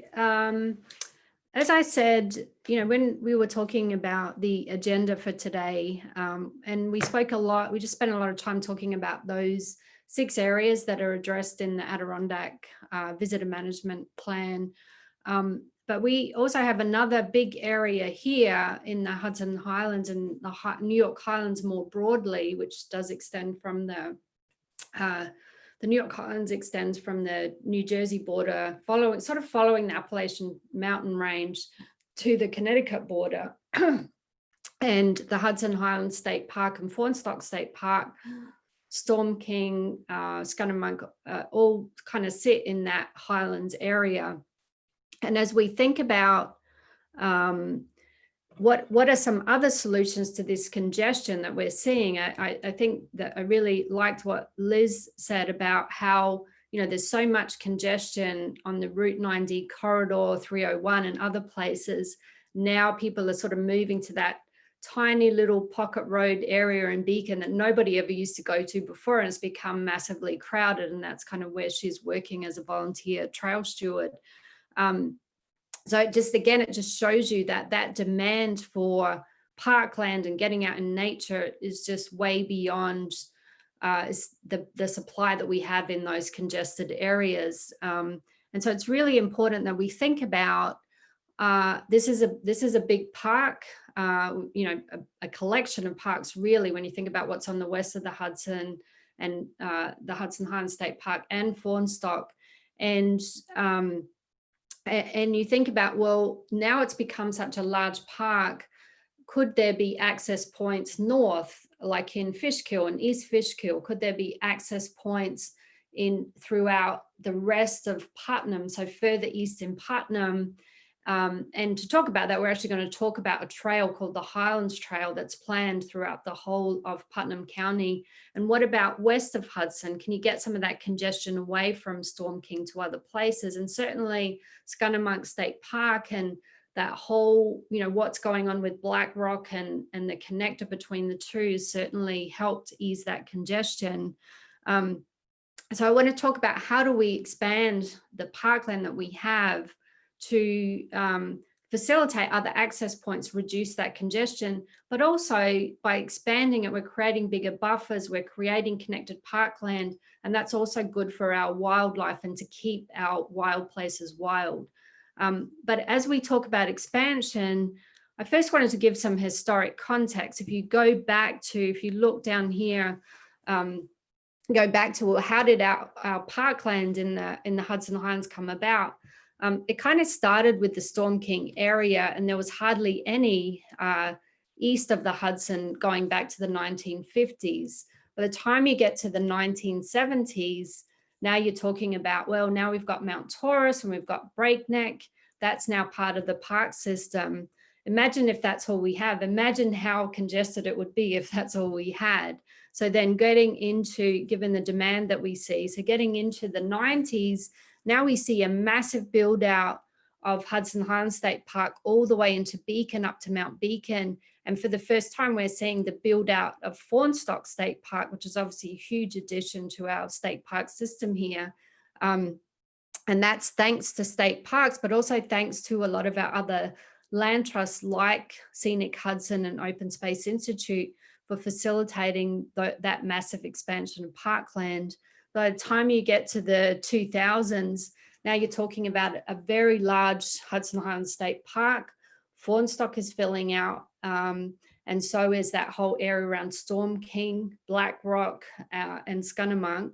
as I said, when we were talking about the agenda for today, and we spoke a lot, we just spent a lot of time talking about those 6 areas that are addressed in the Adirondack Visitor Management Plan. But we also have another big area here in the Hudson Highlands and the New York Highlands more broadly, which does extend from the New York Highlands extends from the New Jersey border, following the Appalachian Mountain Range to the Connecticut border. And the Hudson Highlands State Park and Fawnstock State Park, Storm King, Scunnamunk, all kind of sit in that Highlands area. And as we think about what are some other solutions to this congestion that we're seeing, I think that I really liked what Liz said about how, there's so much congestion on the Route 90 corridor, 301 and other places. Now people are sort of moving to that tiny little pocket road area in Beacon that nobody ever used to go to before, and it's become massively crowded. And that's kind of where she's working as a volunteer trail steward. So it just shows you that demand for parkland and getting out in nature is just way beyond the supply that we have in those congested areas. And so it's really important that we think about this is a big park, you know, a collection of parks, really, when you think about what's on the west of the Hudson and the Hudson Highlands State Park and Fawnstock. And you think about, well, now it's become such a large park. Could there be access points north, like in Fishkill and East Fishkill? Could there be access points throughout the rest of Putnam, so further east in Putnam? And to talk about that, we're actually going to talk about a trail called the Highlands Trail that's planned throughout the whole of Putnam County. And what about west of Hudson? Can you get some of that congestion away from Storm King to other places? And certainly Scunnamunk State Park and that whole, you know, what's going on with Black Rock and the connector between the two has certainly helped ease that congestion. So I want to talk about how do we expand the parkland that we have to facilitate other access points, reduce that congestion, but also by expanding it, we're creating bigger buffers, we're creating connected parkland, and that's also good for our wildlife and to keep our wild places wild. But as we talk about expansion, I first wanted to give some historic context. If you go back to, if you look down here, go back to, well, how did our parkland in the Hudson Highlands come about? It kind of started with the Storm King area, and there was hardly any east of the Hudson going back to the 1950s. By the time you get to the 1970s, now you're talking about, well, now we've got Mount Taurus and we've got Breakneck. That's now part of the park system. Imagine if that's all we have. Imagine how congested it would be if that's all we had. So then getting into, given the demand that we see, so getting into the 90s, now we see a massive build out of Hudson Highlands State Park all the way into Beacon, up to Mount Beacon. And for the first time, we're seeing the build out of Fawnstock State Park, which is obviously a huge addition to our state park system here. And that's thanks to state parks, but also thanks to a lot of our other land trusts like Scenic Hudson and Open Space Institute for facilitating that massive expansion of parkland. By the time you get to the 2000s, now you're talking about a very large Hudson Highlands State Park. Fawnstock is filling out, and so is that whole area around Storm King, Black Rock, and Scunnamunk.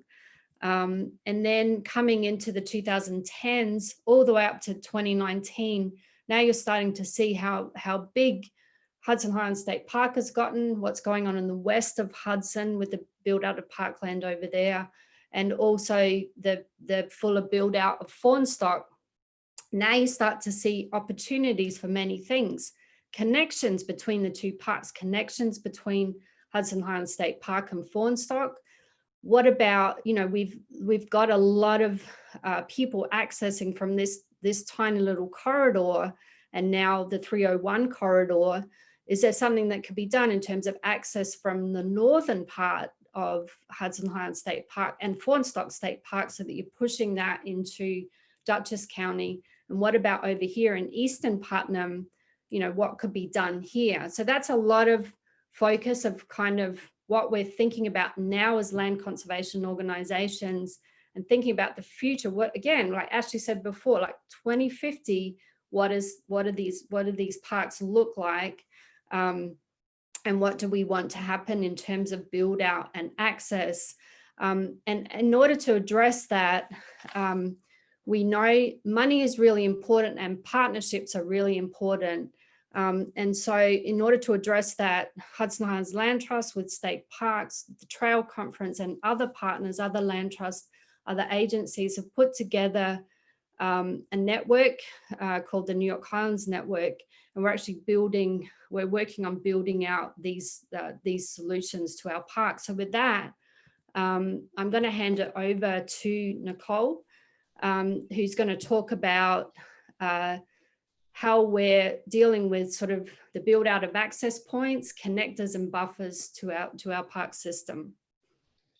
And then coming into the 2010s, all the way up to 2019, now you're starting to see how big Hudson Highlands State Park has gotten, what's going on in the west of Hudson with the build out of parkland over there, and also the fuller build out of Fawnstock. Now you start to see opportunities for many things, connections between the two parks, connections between Hudson Highlands State Park and Fawnstock. What about, you know, we've got a lot of people accessing from this tiny little corridor, and now the 301 corridor. Is there something that could be done in terms of access from the northern part of Hudson Highlands State Park and Fawnstock State Park, so that you're pushing that into Dutchess County? And what about over here in Eastern Putnam? You know, what could be done here? So that's a lot of focus of kind of what we're thinking about now as land conservation organizations, and thinking about the future. What, again, like Ashley said before, like 2050, what do these parks look like? And what do we want to happen in terms of build out and access? And in order to address that, we know money is really important and partnerships are really important. And so in order to address that, Hudson Highlands Land Trust with state parks, the Trail Conference, and other partners, other land trusts, other agencies have put together a network called the New York Highlands Network. And we're working on building out these solutions to our park. So with that, I'm going to hand it over to Nicole, who's going to talk about how we're dealing with sort of the build out of access points, connectors and buffers to our park system.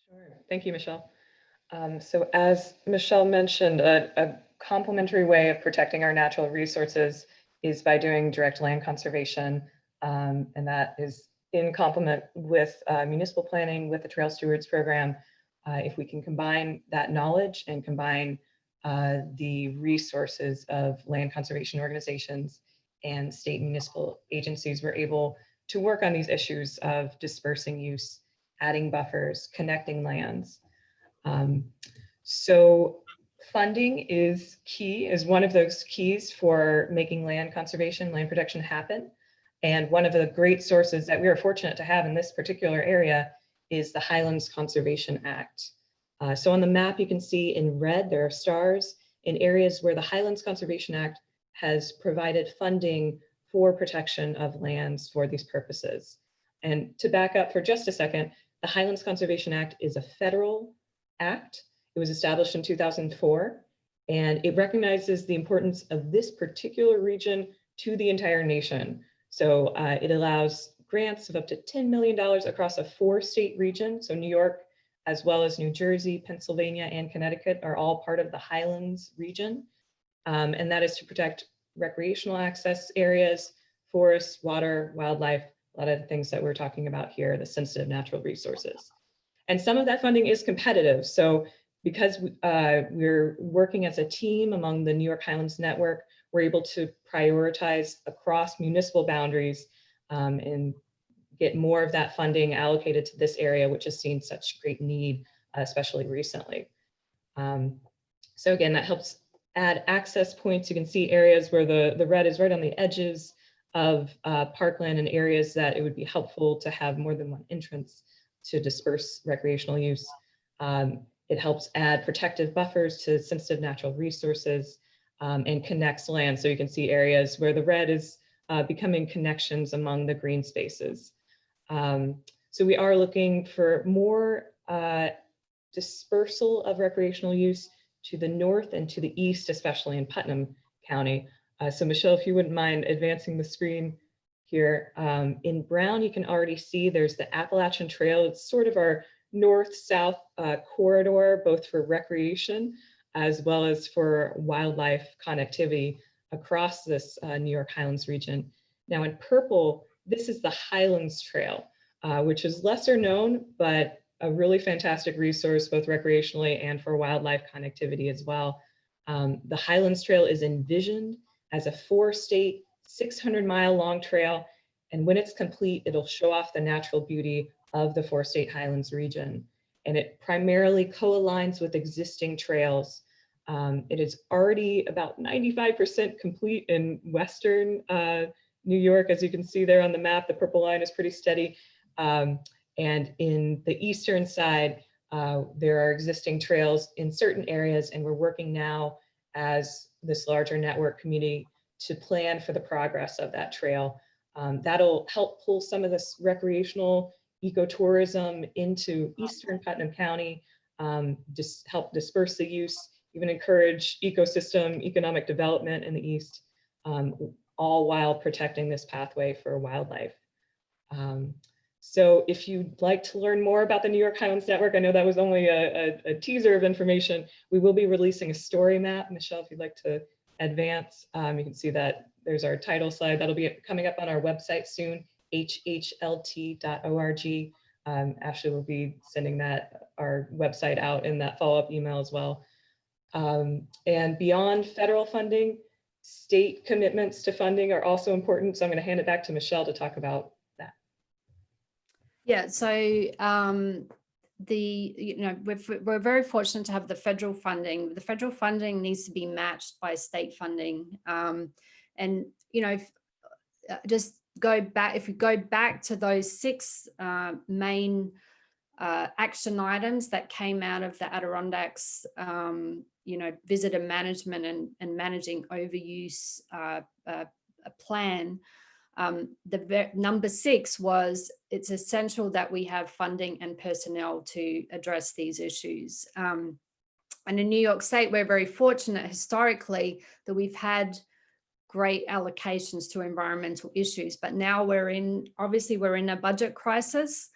Sure. Thank you, Michelle. So as Michelle mentioned, a complementary way of protecting our natural resources is by doing direct land conservation. And that is in complement with municipal planning, with the Trail Stewards Program. If we can combine that knowledge and combine the resources of land conservation organizations and state and municipal agencies were able to work on these issues of dispersing use, adding buffers, connecting lands. So funding is key, is one of those keys for making land conservation, land protection happen. And one of the great sources that we are fortunate to have in this particular area is the Highlands Conservation Act. So on the map, you can see in red, there are stars in areas where the Highlands Conservation Act has provided funding for protection of lands for these purposes. And to back up for just a second, the Highlands Conservation Act is a federal act. It was established in 2004, and it recognizes the importance of this particular region to the entire nation. So it allows grants of up to $10 million across a 4-state region. So New York, as well as New Jersey, Pennsylvania, and Connecticut are all part of the Highlands region. And that is to protect recreational access areas, forests, water, wildlife, a lot of the things that we're talking about here, the sensitive natural resources. And some of that funding is competitive. So because we're working as a team among the New York Highlands Network, we're able to prioritize across municipal boundaries and get more of that funding allocated to this area, which has seen such great need, especially recently. So again, that helps add access points. You can see areas where the red is right on the edges of parkland and areas that it would be helpful to have more than one entrance to disperse recreational use. It helps add protective buffers to sensitive natural resources and connects land. So you can see areas where the red is becoming connections among the green spaces. So we are looking for more dispersal of recreational use to the north and to the east, especially in Putnam County. So Michelle, if you wouldn't mind advancing the screen here. In brown, you can already see there's the Appalachian Trail. It's sort of our north-south corridor, both for recreation as well as for wildlife connectivity across this New York Highlands region. Now in purple, this is the Highlands Trail, which is lesser known, but a really fantastic resource, both recreationally and for wildlife connectivity as well. The Highlands Trail is envisioned as a 4-state, 600-mile long trail. And when it's complete, it'll show off the natural beauty of the 4-state Highlands region. And it primarily co-aligns with existing trails. It is already about 95% complete in Western New York. As you can see there on the map, the purple line is pretty steady. And in the eastern side, there are existing trails in certain areas, and we're working now as this larger network community to plan for the progress of that trail. That'll help pull some of this recreational ecotourism into eastern Putnam County, just help disperse the use, even encourage ecosystem, economic development in the east, all while protecting this pathway for wildlife. So if you'd like to learn more about the New York Highlands Network, I know that was only a teaser of information. We will be releasing a story map. Michelle, if you'd like to advance, you can see that there's our title slide. That'll be coming up on our website soon, hhlt.org. Ashley will be sending our website out in that follow-up email as well. And beyond federal funding, state commitments to funding are also important. So I'm going to hand it back to Michelle to talk about that. Yeah, so we're very fortunate to have the federal funding. The federal funding needs to be matched by state funding. And just go back, if you go back to those 6 main action items that came out of the Adirondacks, visitor management and managing overuse plan. The number 6 was it's essential that we have funding and personnel to address these issues. And in New York State, we're very fortunate historically that we've had great allocations to environmental issues, but now we're in a budget crisis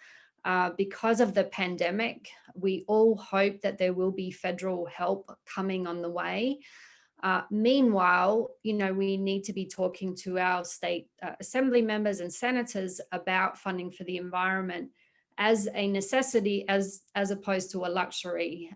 because of the pandemic. We all hope that there will be federal help coming on the way. Meanwhile, we need to be talking to our state assembly members and senators about funding for the environment as a necessity, as opposed to a luxury.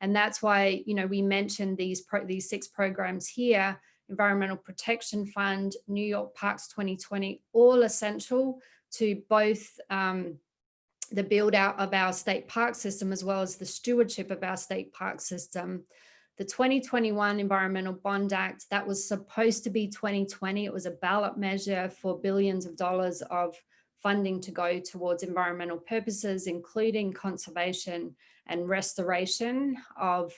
And that's why, you know, we mentioned these 6 programs here: Environmental Protection Fund, New York Parks 2020, all essential to both the build out of our state park system as well as the stewardship of our state park system. The 2021 Environmental Bond Act, that was supposed to be 2020. It was a ballot measure for billions of dollars of funding to go towards environmental purposes, including conservation and restoration of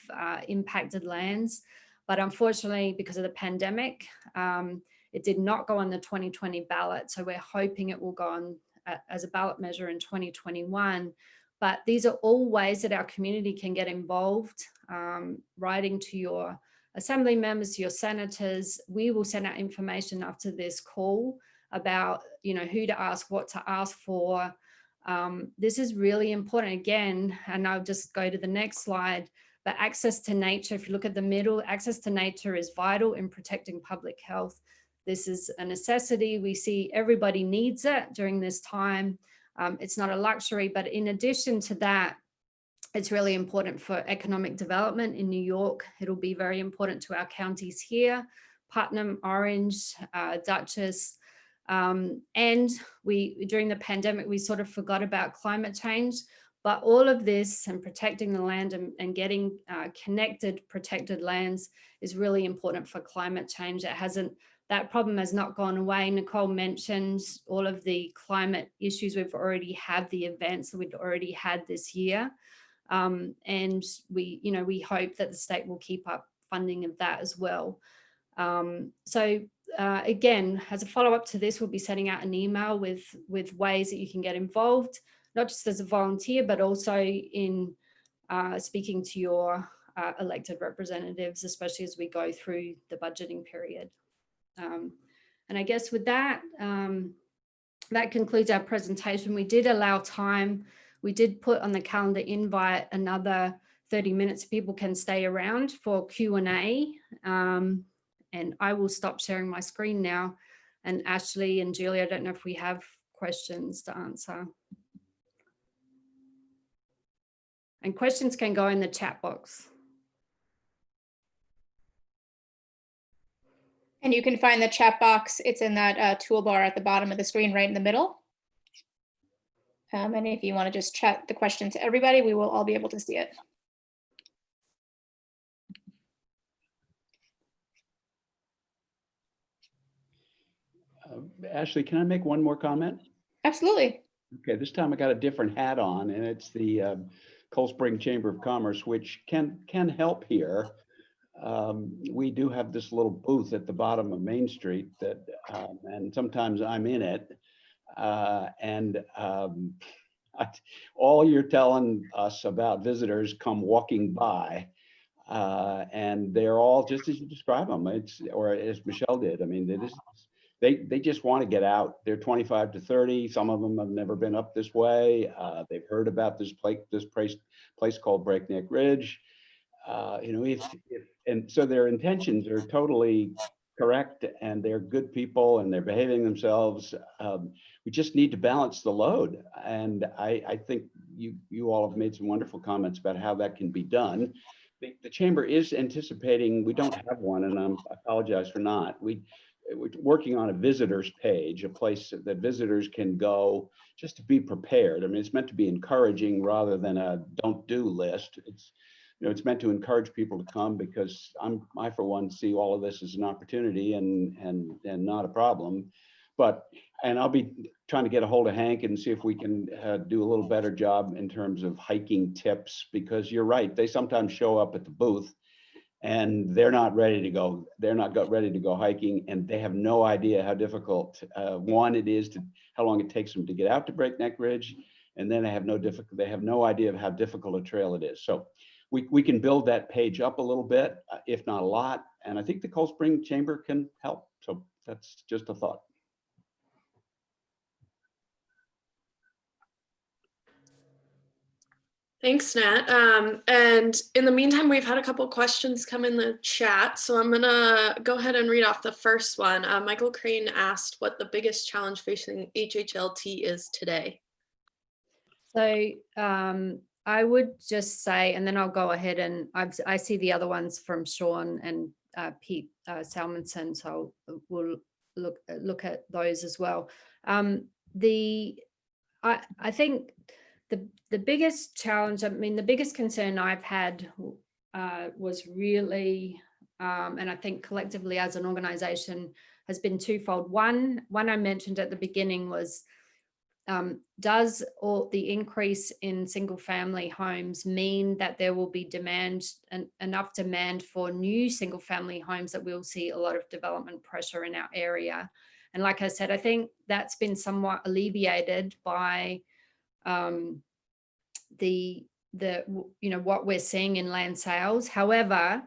impacted lands. But unfortunately, because of the pandemic, it did not go on the 2020 ballot. So we're hoping it will go on as a ballot measure in 2021. But these are all ways that our community can get involved, writing to your assembly members, to your senators. We will send out information after this call about, you know, who to ask, what to ask for. This is really important again, and I'll just go to the next slide. But access to nature, if you look at the middle, access to nature is vital in protecting public health. This is a necessity. We see everybody needs it during this time. It's not a luxury, but in addition to that, it's really important for economic development in New York. It'll be very important to our counties here, Putnam, Orange, Dutchess. And during the pandemic, we sort of forgot about climate change, but all of this and protecting the land and getting connected, protected lands is really important for climate change. That problem has not gone away. Nicole mentioned all of the climate issues we've already had, the events that we'd already had this year. And we hope that the state will keep up funding of that as well. Again, as a follow-up to this, we'll be sending out an email with ways that you can get involved, not just as a volunteer, but also in speaking to your elected representatives, especially as we go through the budgeting period. And I guess with that, that concludes our presentation. We did allow time. We did put on the calendar invite another 30 minutes. People can stay around for Q&A. And I will stop sharing my screen now. And Ashley and Julie, I don't know if we have questions to answer. And questions can go in the chat box. And you can find the chat box. It's in that toolbar at the bottom of the screen, right in the middle. And if you want to just chat the question to everybody, we will all be able to see it. Ashley, can I make one more comment? Absolutely. Okay, this time I got a different hat on, and it's the Cold Spring Chamber of Commerce, which can help here. We do have this little booth at the bottom of Main Street that, and sometimes I'm in it. All you're telling us about visitors come walking by, and they're all just as you describe them. Or as Michelle did. I mean, they just want to get out. They're 25 to 30. Some of them have never been up this way. They've heard about this place called Breakneck Ridge. And so their intentions are totally correct, and they're good people, and they're behaving themselves. We just need to balance the load, and I think you all have made some wonderful comments about how that can be done. The chamber is anticipating, we don't have one, and I apologize for not. We're working on a visitors page, a place that visitors can go just to be prepared. I mean, it's meant to be encouraging rather than a don't do list. It's meant to encourage people to come, because I for one see all of this as an opportunity and not a problem. And I'll be trying to get a hold of Hank and see if we can do a little better job in terms of hiking tips, because you're right, they sometimes show up at the booth and they're not ready to go. They're not ready to go hiking, and they have no idea how difficult one it is how long it takes them to get out to Breakneck Ridge, and then they have no idea of how difficult a trail it is. So we can build that page up a little bit, if not a lot, and I think the Cold Spring Chamber can help. So that's just a thought. Thanks, Nat. And in the meantime, we've had a couple questions come in the chat. So I'm gonna go ahead and read off the first one. Michael Crane asked what the biggest challenge facing HHLT is today. So I would just say, and then I'll go ahead and I see the other ones from Sean and Pete Salmonson, so we'll look at those as well. I think the biggest challenge, I mean, the biggest concern I've had was really, and I think collectively as an organization, has been twofold. One I mentioned at the beginning was, does the increase in single family homes mean that there will be enough demand for new single family homes that we'll see a lot of development pressure in our area? And like I said, I think that's been somewhat alleviated by what we're seeing in land sales. However,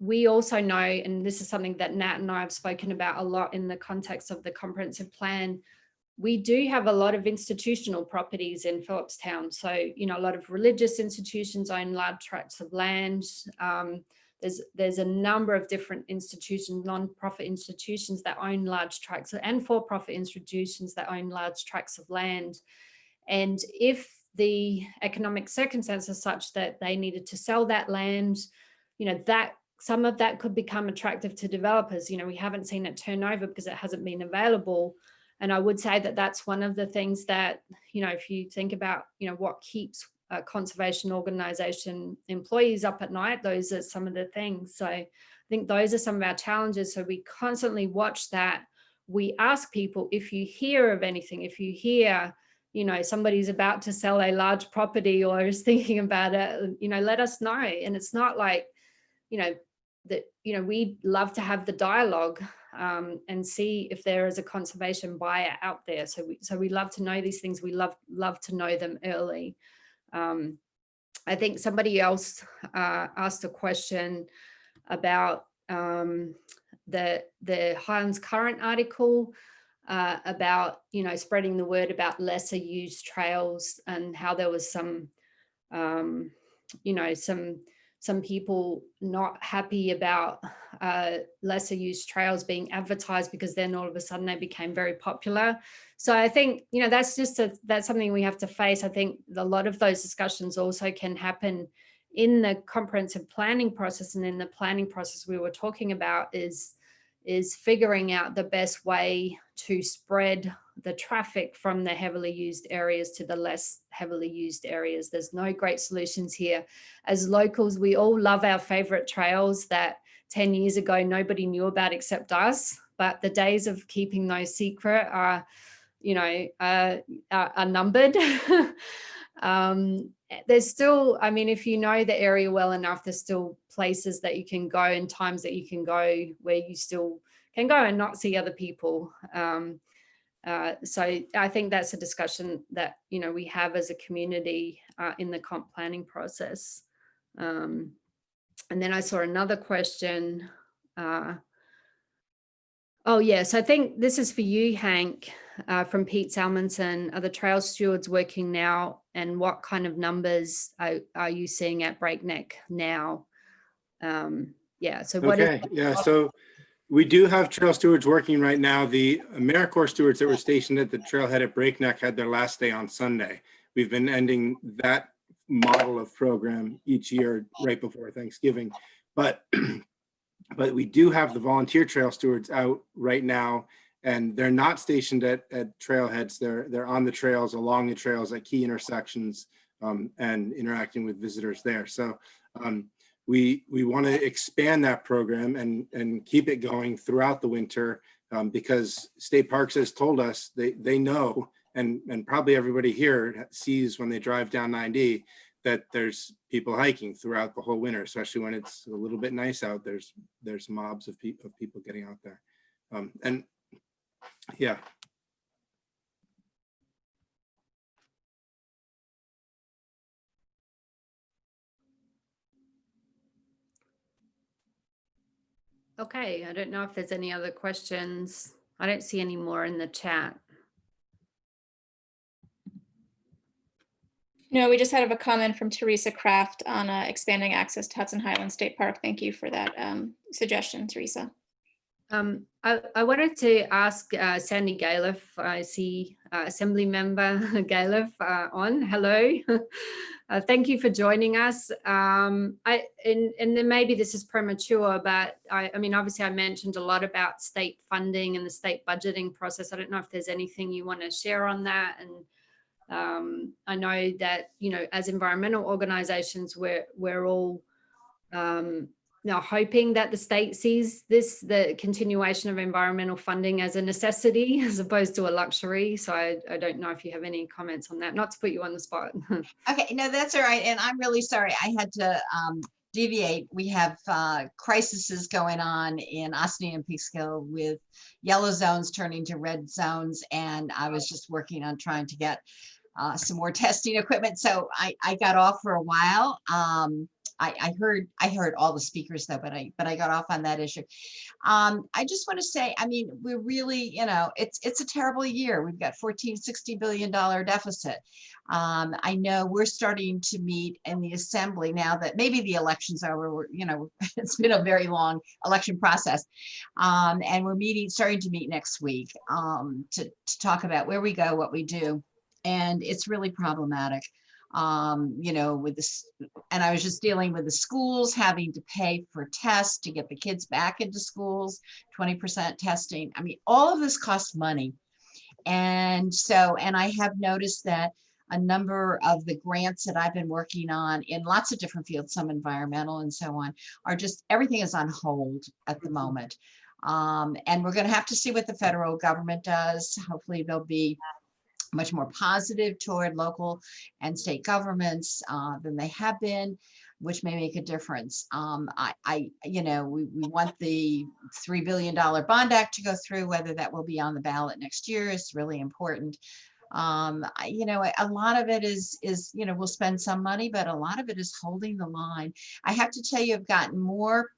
we also know, and this is something that Nat and I have spoken about a lot in the context of the comprehensive plan, we do have a lot of institutional properties in Phillipstown. So, a lot of religious institutions own large tracts of land. There's a number of different institutions, non-profit institutions that own large tracts, and for-profit institutions that own large tracts of land. And if the economic circumstances are such that they needed to sell that land, that some of that could become attractive to developers. We haven't seen it turn over because it hasn't been available. And I would say that that's one of the things that, if you think about, what keeps a conservation organization employees up at night, those are some of the things. So I think those are some of our challenges. So we constantly watch that. We ask people, if you hear of anything, if you hear, somebody's about to sell a large property or is thinking about it, let us know. And it's not like, we'd love to have the dialogue and see if there is a conservation buyer out there. So we love to know these things. We love to know them early. I think somebody else asked a question about the Highlands Current article about, spreading the word about lesser used trails, and how there was some people not happy about lesser used trails being advertised, because then all of a sudden they became very popular. So I think, that's something we have to face. I think a lot of those discussions also can happen in the comprehensive planning process, and in the planning process we were talking about is figuring out the best way to spread the traffic from the heavily used areas to the less heavily used areas. There's no great solutions here. As locals, we all love our favorite trails that 10 years ago nobody knew about except us, but the days of keeping those secret are numbered. There's still, if you know the area well enough, there's still places that you can go and times that you can go where you still can go and not see other people. So I think that's a discussion that, we have as a community in the comp planning process. And then I saw another question. Oh, yes, I think this is for you, Hank, from Pete Salmonson. Are the trail stewards working now, and what kind of numbers are you seeing at Breakneck now? So what is so we do have trail stewards working right now. The AmeriCorps stewards that were stationed at the trailhead at Breakneck had their last day on Sunday. We've been ending that model of program each year right before Thanksgiving, but we do have the volunteer trail stewards out right now, and they're not stationed at trailheads. They're on the trails, along the trails at key intersections, and interacting with visitors there. So we want to expand that program and keep it going throughout the winter, because state parks has told us they know, and probably everybody here sees when they drive down 90 that there's people hiking throughout the whole winter, especially when it's a little bit nice out. There's mobs of people getting out there, and yeah. Okay, I don't know if there's any other questions. I don't see any more in the chat. No, we just had a comment from Teresa Kraft on expanding access to Hudson Highlands State Park. Thank you for that suggestion, Teresa. I wanted to ask Sandy Galiff. I see Assembly Member Galiff on. Hello. Thank you for joining us. And then maybe this is premature, but I mean, obviously I mentioned a lot about state funding and the state budgeting process. I don't know if there's anything you want to share on that. And I know that, you know, as environmental organizations, we're all now hoping that the state sees the continuation of environmental funding as a necessity as opposed to a luxury. So I don't know if you have any comments on that, not to put you on the spot. Okay, no, that's all right. And I'm really sorry. I had to deviate. We have crises going on in Ossining and Peekskill with yellow zones turning to red zones. And I was just working on trying to get some more testing equipment. So I got off for a while. I heard all the speakers though, but I got off on that issue. I just want to say, I mean, we're really, you know, it's a terrible year. We've got $60 billion deficit. I know we're starting to meet in the assembly now that maybe the election's over. You know, it's been a very long election process, and we're starting to meet next week to talk about where we go, what we do, and it's really problematic. You know, with this, and I was just dealing with the schools having to pay for tests to get the kids back into schools, 20% testing. I mean, all of this costs money. And so, and I have noticed that a number of the grants that I've been working on in lots of different fields, some environmental and so on, are just, everything is on hold at the moment. And we're going to have to see what the federal government does. Hopefully they'll be much more positive toward local and state governments than they have been, which may make a difference. You know, we want the $3 billion bond act to go through. Whether that will be on the ballot next year is really important. You know, a lot of it is, you know, we'll spend some money, but a lot of it is holding the line. I have to tell you, I've gotten more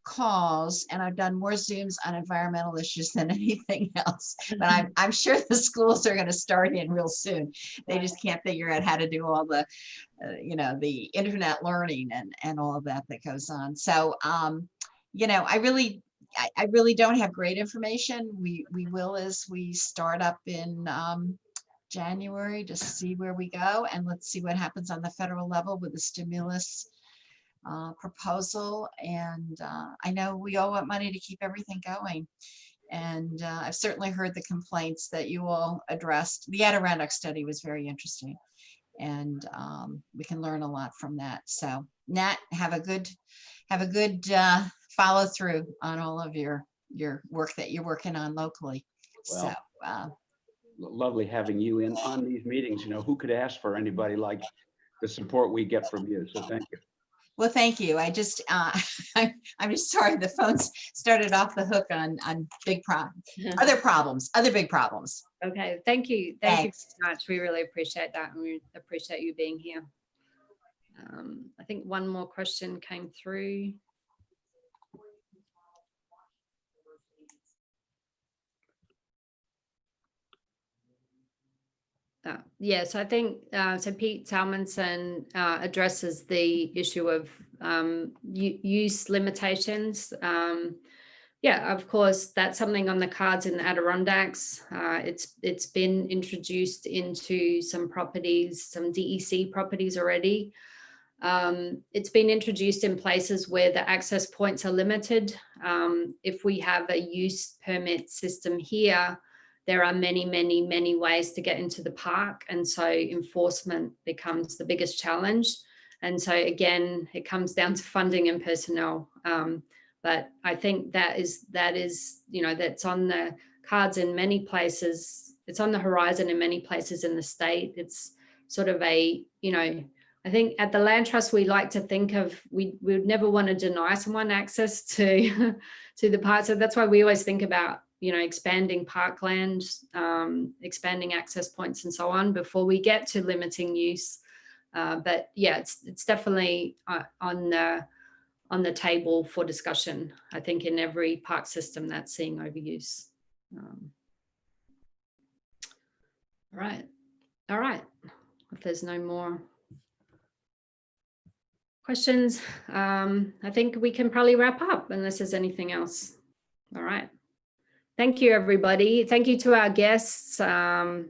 calls and I've done more Zooms on environmental issues than anything else. But I'm sure the schools are going to start in real soon. They just can't figure out how to do all the, you know, the internet learning and all of that goes on. So, you know, I really don't have great information. We will as we start up in January to see where we go, and let's see what happens on the federal level with the stimulus proposal. And I know we all want money to keep everything going. And I've certainly heard the complaints that you all addressed. The Adirondack study was very interesting, and we can learn a lot from that. So Nat, have a good follow through on all of your work that you're working on locally. Well, so lovely having you in on these meetings. You know, who could ask for anybody like the support we get from you? So thank you. Well, thank you. I just, I'm just sorry the phones started off the hook on big problems, other big problems. Okay, thank you. Thank Thanks. you so much. We really appreciate that, and we appreciate you being here. I think one more question came through. Yes, I think so. Pete Salmonson addresses the issue of use limitations. Yeah, of course, that's something on the cards in the Adirondacks. It's been introduced into some properties, some DEC properties already. It's been introduced in places where the access points are limited. If we have a use permit system here, there are many ways to get into the park. And so enforcement becomes the biggest challenge. And so again, it comes down to funding and personnel. But I think that is, you know, that's on the cards in many places. It's on the horizon in many places in the state. It's sort of a, you know, I think at the Land Trust, we like to think of, we would never want to deny someone access to, to the park. So that's why we always think about, you know, expanding parkland, expanding access points and so on before we get to limiting use. But yeah, it's definitely on the table for discussion, I think, in every park system that's seeing overuse. All right. If there's no more questions, I think we can probably wrap up unless there's anything else. All right. Thank you, everybody. Thank you to our guests, Nat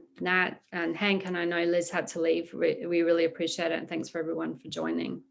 and Hank, and I know Liz had to leave. We really appreciate it, and thanks for everyone for joining.